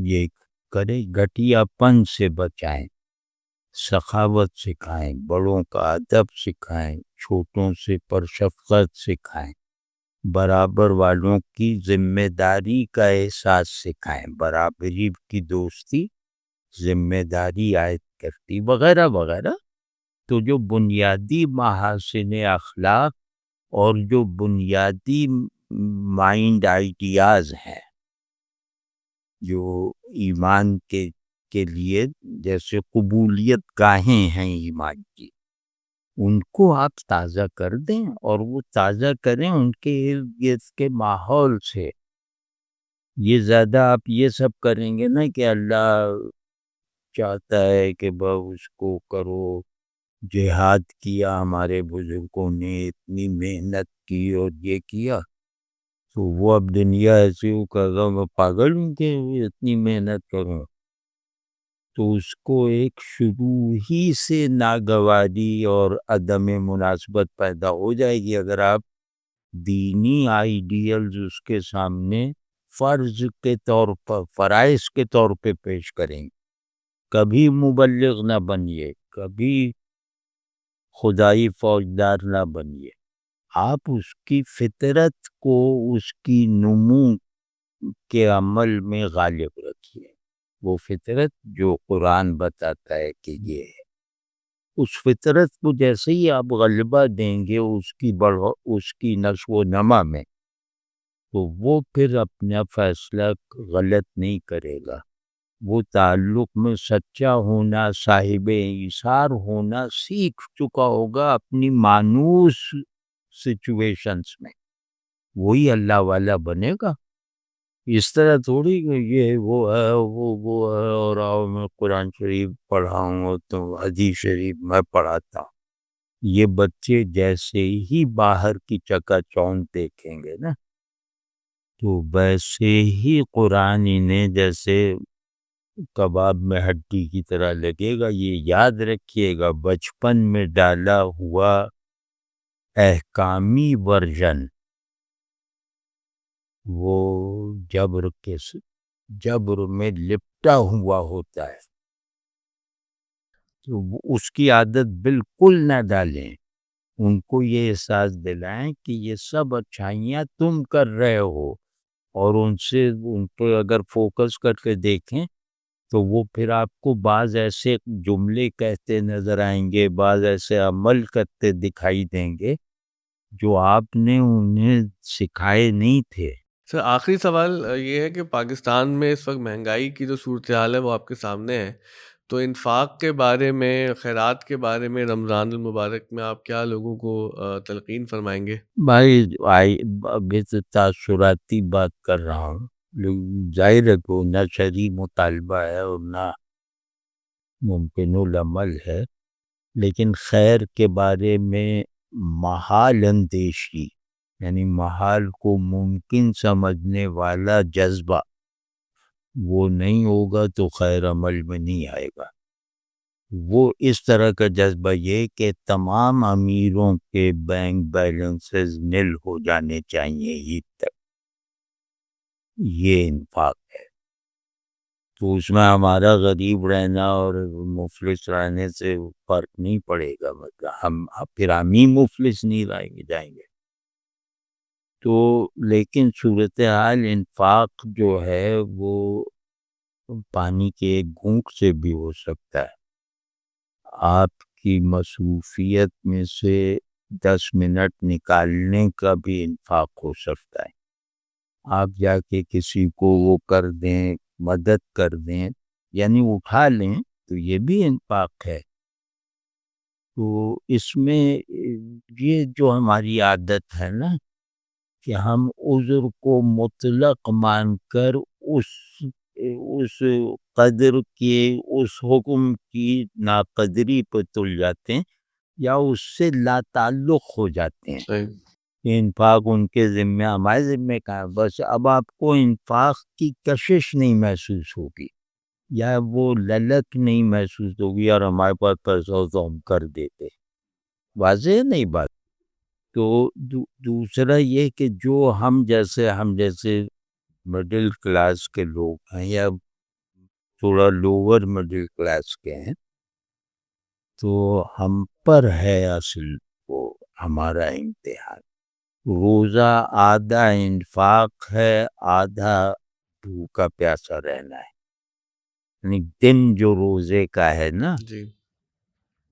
یہ کرے. گھٹیا پن سے بچائیں، سخاوت سکھائیں، بڑوں کا ادب سکھائیں، چھوٹوں سے پرشفقت سکھائیں، برابر والوں کی ذمہ داری کا احساس سکھائیں. برابری کی دوستی ذمہ داری عائد کرتی، وغیرہ وغیرہ. تو جو بنیادی محاسن اخلاق اور جو بنیادی مائنڈ آئیڈیاز ہیں جو ایمان کے لیے، جیسے قبولیت گاہیں ہیں ایمان کی، ان کو آپ تازہ کر دیں اور وہ تازہ کریں ان کے ارد گرد کے ماحول سے. یہ زیادہ آپ یہ سب کریں گے نا کہ اللہ چاہتا ہے کہ اس کو کرو، جہاد کیا ہمارے بزرگوں نے، اتنی محنت کی اور یہ کیا، تو وہ اب دنیا ایسی ہو کہ میں پاگل ہوں کہ اتنی محنت کروں. تو اس کو ایک شروع ہی سے ناگواری اور عدم مناسبت پیدا ہو جائے گی اگر آپ دینی آئیڈیلز اس کے سامنے فرض کے طور پر، فرائض کے طور پہ پیش کریں. کبھی مبلغ نہ بنیے، کبھی خدائی فوجدار نہ بنیے. آپ اس کی فطرت کو اس کی نمو کے عمل میں غالب رکھیے. وہ فطرت جو قرآن بتاتا ہے کہ یہ ہے، اس فطرت کو جیسے ہی آپ غلبہ دیں گے اس کی نشو و نما میں، تو وہ پھر اپنا فیصلہ غلط نہیں کرے گا. وہ تعلق میں سچا ہونا، صاحب ایثار ہونا سیکھ چکا ہوگا اپنی مانوس سچویشنز میں. وہی اللہ والا بنے گا. اس طرح تھوڑی کہ یہ وہ ہے وہ ہے اور آؤ میں قرآن شریف پڑھاؤں تو حدیث شریف میں پڑھاتا ہوں. یہ بچے جیسے ہی باہر کی چکا چوند دیکھیں گے نا تو ویسے ہی قرآن انہیں جیسے کباب میں ہڈی کی طرح لگے گا. یہ یاد رکھیے گا، بچپن میں ڈالا ہوا احکامی ورژن وہ جبر میں لپٹا ہوا ہوتا ہے. تو اس کی عادت بالکل نہ ڈالیں. ان کو یہ احساس دلائیں کہ یہ سب اچھائیاں تم کر رہے ہو اور ان پہ اگر فوکس کر کے دیکھیں تو وہ پھر آپ کو بعض ایسے جملے کہتے نظر آئیں گے، بعض ایسے عمل کرتے دکھائی دیں گے جو آپ نے انہیں سکھائے نہیں تھے. سر آخری سوال یہ ہے کہ پاکستان میں اس وقت مہنگائی کی جو صورتحال ہے وہ آپ کے سامنے ہے، تو انفاق کے بارے میں، خیرات کے بارے میں رمضان المبارک میں آپ کیا لوگوں کو تلقین فرمائیں گے؟ بھائی ابھی تو تاثراتی بات کر رہا ہوں. ظاہر ہے کہ نہ شرعی مطالبہ ہے اور نہ ممکن العمل ہے، لیکن خیر کے بارے میں محال اندیشی، یعنی محال کو ممکن سمجھنے والا جذبہ وہ نہیں ہوگا تو خیر عمل میں نہیں آئے گا. وہ اس طرح کا جذبہ یہ کہ تمام امیروں کے بینک بیلنسز نل ہو جانے چاہیے عید تک، یہ انفاق ہے. تو اس میں ہمارا غریب رہنا اور مفلس رہنے سے فرق نہیں پڑے گا. مطلب ہم ہی مفلس نہیں جائیں گے. تو لیکن صورتحال انفاق جو ہے وہ پانی کے ایک گھونٹ سے بھی ہو سکتا ہے. آپ کی مصروفیت میں سے 10 منٹ نکالنے کا بھی انفاق ہو سکتا ہے. آپ جا کے کسی کو وہ کر دیں، مدد کر دیں، یعنی اٹھا لیں، تو یہ بھی انفاق ہے. تو اس میں یہ جو ہماری عادت ہے نا کہ ہم عذر کو مطلق مان کر اس قدر کے، اس حکم کی ناقدری پہ تل جاتے ہیں یا اس سے لا تعلق ہو جاتے ہیں. صحیح. انفاق ان کے ذمہ، ہمارے ذمہ کا ہے. بس اب آپ کو انفاق کی کشش نہیں محسوس ہوگی یا وہ للک نہیں محسوس ہوگی اور ہمارے پاس پیسہ ہو تو ہم کر دیتے. واضح ہے نہیں بات؟ تو دوسرا یہ کہ جو ہم جیسے مڈل کلاس کے لوگ ہیں یا تھوڑا لوور مڈل کلاس کے ہیں، تو ہم پر ہے اصل وہ ہمارا امتحان. روزہ آدھا انفاق ہے، آدھا بھوکا پیاسا رہنا ہے. یعنی دن جو روزے کا ہے نا، جی.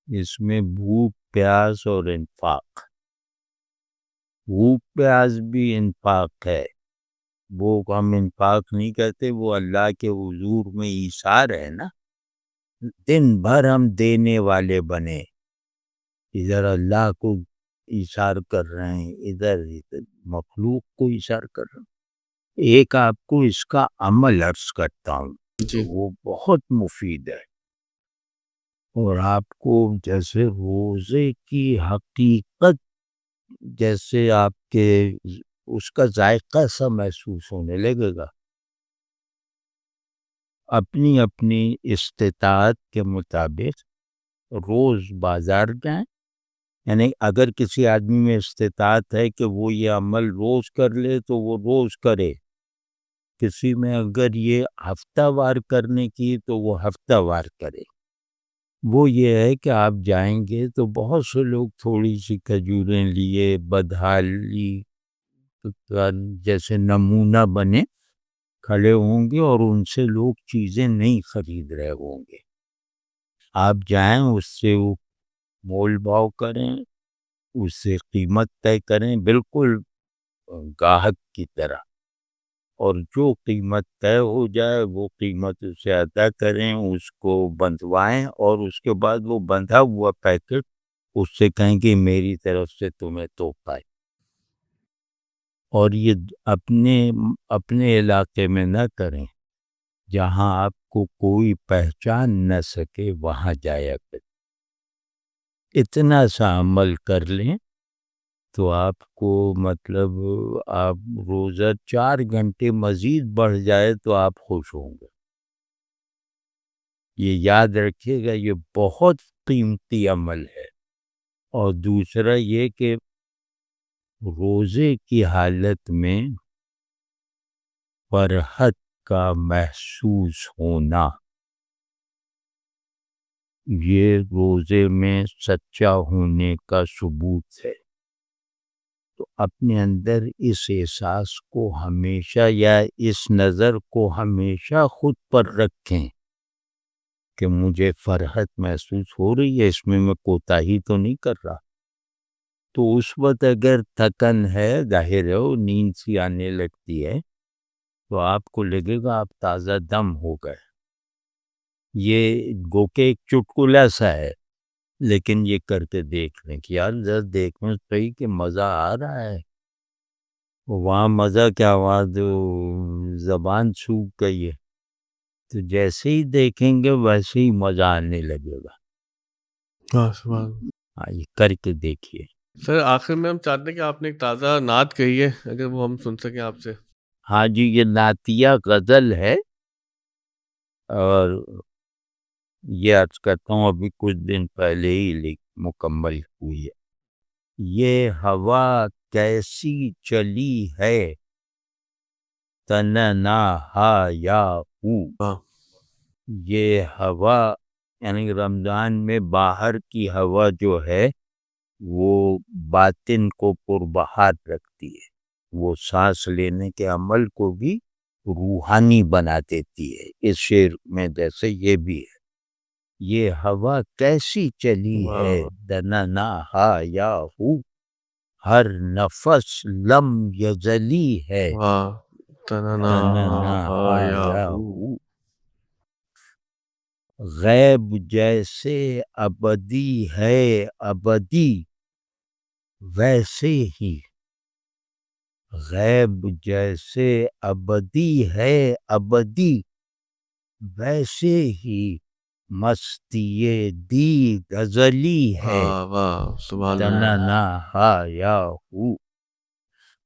اس میں بھوک پیاس اور انفاق. بھوک پیاس بھی انفاق ہے، وہ ہم انفاق نہیں کہتے، وہ اللہ کے حضور میں ایثار ہے نا. دن بھر ہم دینے والے بنے، ادھر اللہ کو ایثار کر رہے ہیں، ادھر مخلوق کو ایثار کر رہے ہیں. ایک آپ کو اس کا عمل عرض کرتا ہوں، جی. وہ بہت مفید ہے. اور آپ کو جیسے روزے کی حقیقت، جیسے آپ کے اس کا ذائقہ سا محسوس ہونے لگے گا. اپنی اپنی استطاعت کے مطابق روز بازار جائیں. یعنی اگر کسی آدمی میں استطاعت ہے کہ وہ یہ عمل روز کر لے تو وہ روز کرے. کسی میں اگر یہ ہفتہ وار کرنے کی تو وہ ہفتہ وار کرے. وہ یہ ہے کہ آپ جائیں گے تو بہت سے لوگ تھوڑی سی کھجوریں لیے، بدحالی جیسے نمونہ بنے کھڑے ہوں گے اور ان سے لوگ چیزیں نہیں خرید رہے ہوں گے. آپ جائیں، اس سے وہ مول بھاؤ کریں، اس سے قیمت طے کریں بالکل گاہک کی طرح، اور جو قیمت طے ہو جائے وہ قیمت اسے ادا کریں، اس کو بندھوائیں، اور اس کے بعد وہ بندھا ہوا پیکٹ اس سے کہیں کہ میری طرف سے تمہیں تحفہ ہے. اور یہ اپنے علاقے میں نہ کریں، جہاں آپ کو کوئی پہچان نہ سکے وہاں جایا کریں. اتنا سا عمل کر لیں تو آپ کو مطلب آپ روزہ 4 گھنٹے مزید بڑھ جائے تو آپ خوش ہوں گے. یہ یاد رکھیے گا، یہ بہت قیمتی عمل ہے. اور دوسرا یہ کہ روزے کی حالت میں فرحت کا محسوس ہونا، یہ روزے میں سچا ہونے کا ثبوت ہے. تو اپنے اندر اس احساس کو ہمیشہ، یا اس نظر کو ہمیشہ خود پر رکھیں کہ مجھے فرحت محسوس ہو رہی ہے، اس میں کوتاہی تو نہیں کر رہا. تو اس وقت اگر تھکن ہے، ظاہر ہے نیند سی آنے لگتی ہے، تو آپ کو لگے گا آپ تازہ دم ہو گئے. یہ گو کہ ایک چٹکلا سا ہے، لیکن یہ کر کے دیکھ لیں کہ یار ذرا دیکھنا صحیح کہ مزہ آ رہا ہے. وہاں مزہ کیا، وہاں جو زبان سوکھ گئی ہے. تو جیسے ہی دیکھیں گے ویسے ہی مزہ آنے لگے گا. ہاں سبحان. ہاں، یہ کر کے دیکھیے. سر آخر میں ہم چاہتے ہیں کہ آپ نے ایک تازہ نعت کہی ہے، اگر وہ ہم سن سکیں آپ سے. ہاں جی، یہ نعتیہ غزل ہے، اور یہ عرض کرتا ہوں ابھی کچھ دن پہلے ہی مکمل ہوئی ہے. یہ ہوا کیسی چلی ہے تننا ہا یا ہو. ہاں. یہ ہوا یعنی رمضان میں باہر کی ہوا جو ہے وہ باطن کو پربہار رکھتی ہے. وہ سانس لینے کے عمل کو بھی روحانی بنا دیتی ہے. اس شعر میں جیسے یہ بھی ہے، یہ ہوا کیسی چلی ہے دننا ہا یا ہو، ہر نفس لم یزلی ہے تننا تننا ہا یا یا ہو. ہو. غیب جیسے ابدی ہے ابدی ویسے ہی، غیب جیسے ابدی ہے ابدی ویسے ہی مستی دی غزلی ہے واہ سبحان اللہ. تننا ہا یا ہو.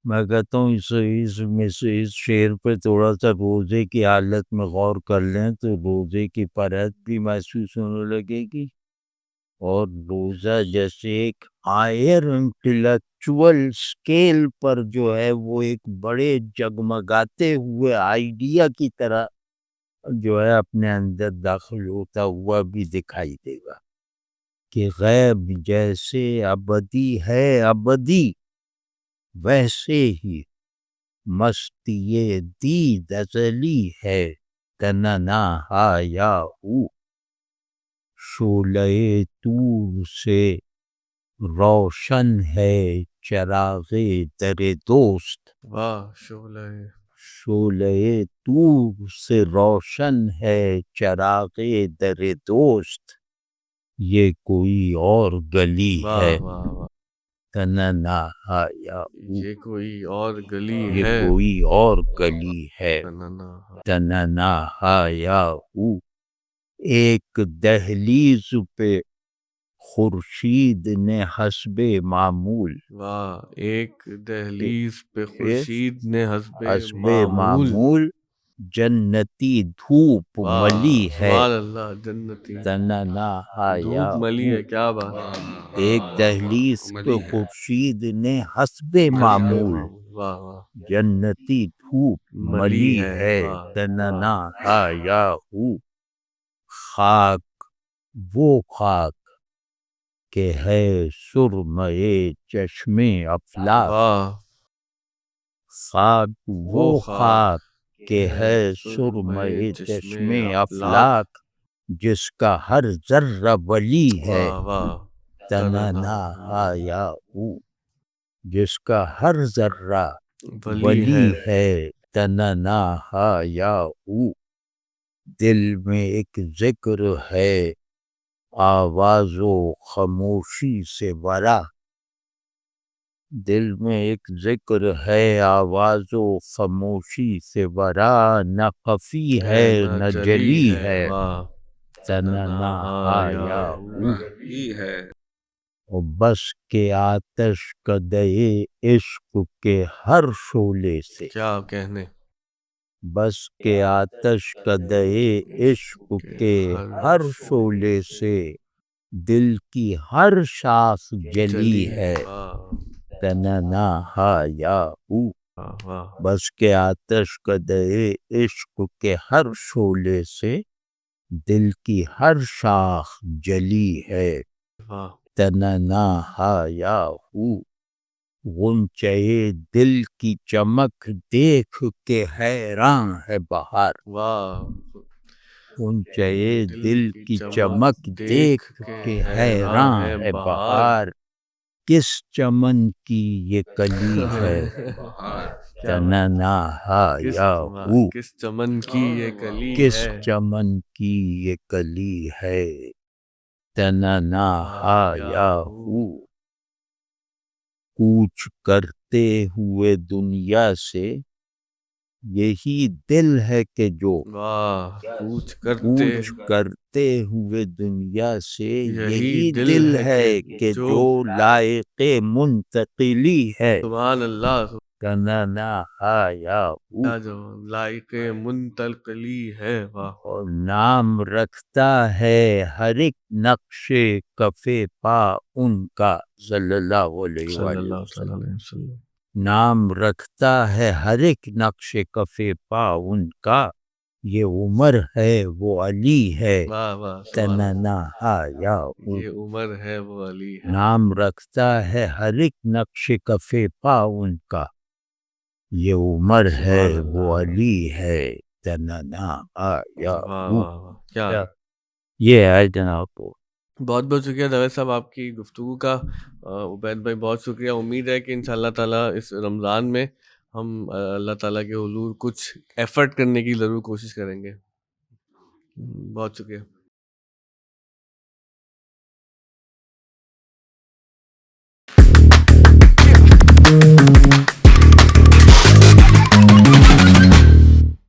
میں کہتا ہوں اس شعر پہ تھوڑا سا روزے کی حالت میں غور کر لیں تو روزے کی پرہت بھی محسوس ہونے لگے گی، اور روزہ جیسے ایک ہائر انٹلیکچول اسکیل پر جو ہے وہ ایک بڑے جگمگاتے ہوئے آئیڈیا کی طرح جو ہے اپنے اندر داخل ہوتا ہوا بھی دکھائی دے گا کہ غیب جیسے ابدی ہے ابدی ویسے ہی مستی دید ازلی ہے تننا ہا یا ہو. شعلہ طور سے روشن ہے چراغ در دوست، واہ شعلہ شعلہ طور سے روشن ہے چراغ در دوست، یہ کوئی اور گلی ہے واہ واہ. تننا ہا یا ہو. یہ کوئی اور گلی یہ ہے کوئی اور گلی ہے تننا. تننا ہا یا ہو. ایک دہلیز پہ خورشید نے حسب معمول، واہ ایک دہلیز پہ خورشید نے حسب حسب معمول. معمول جنتی دھوپ واہ ملی ہے سبحان اللہ. جنتی تننا ہا یا دھوپ ملی ہو. ہے، کیا بات ہے. ایک دہلیز پہ خورشید نے حسب معمول واہ واہ جنتی دھوپ ملی ہے واہ. تننا ہا یا ہو. خاک وہ خاک کہ ہے سرمے چشم افلاک، واہ خاک وہ خاک کہ ہے سرمے سرمے چشم افلاک. افلاک جس کا ہر ذرہ ولی ہے واہ واہ تننا ہا یا ہو. جس کا ہر ذرہ ولی ولی ہے. ہے تننا ہا یا ہو. دل میں ایک ذکر ہے آواز و خاموشی سے ورا، دل میں ایک ذکر ہے آواز و خاموشی سے ورا، نہ خفی ہے نہ جلی ہے واہ تننا ہا یا ہو. یہ ہے اور بس کے آتش قدے عشق کے ہر شعلے سے، کیا کہنے. بس کے آتش قدے عشق کے ہر شعلے سے دل کی ہر شاخ جلی ہے واہ تننا ہا یا ہو. واہ واہ بس کے آتش قدے عشق کے ہر شعلے سے دل کی ہر شاخ جلی ہے واہ. تننا ہا یا ہو. غنچہ دل کی چمک دیکھ کے حیران ہے بہار، واہ غنچہ دل کی چمک دیکھ کے حیران ہے بہار، کس چمن کی یہ کلی ہے تننا ہا یا ہو. کس چمن کی یہ کلی کس ہے. چمن کی یہ کلی ہے تننا ہا یا ہو. کوچ کرتے ہوئے دنیا سے یہی دل ہے کہ جو، واہ کوچ کوچ کرتے ہوئے دنیا سے یہی دل ہے کہ جو لائق منتقلی ہے سبحان اللہ. تننا ہا یا ہو. جو لائق منتقلی ہے. واہ اور نام رکھتا ہے ہر ایک نقش کف پا ان کا صلی اللہ علیہ وآلہ وسلم. نام رکھتا ہے ہر ایک نقش کف پا ان کا، یہ عمر ہے وہ علی ہے واہ واہ. تننا ہا یا ہو. یہ عمر ہے وہ علی ہے. نام رکھتا ہے ہر ایک نقش کف پا ان کا، یہ عمر ہے سبحان وہ اللہ، علی ہے تننا آیا واہ ہو. واہ واہ، کیا کیا یہ ہے جناب کو. بہت بہت شکریہ جاوید صاحب آپ کی گفتگو کا. عبید بھائی بہت شکریہ. امید ہے کہ انشاء اللہ تعالیٰ اس رمضان میں ہم اللہ تعالیٰ کے حضور کچھ ایفرٹ کرنے کی ضرور کوشش کریں گے. بہت شکریہ.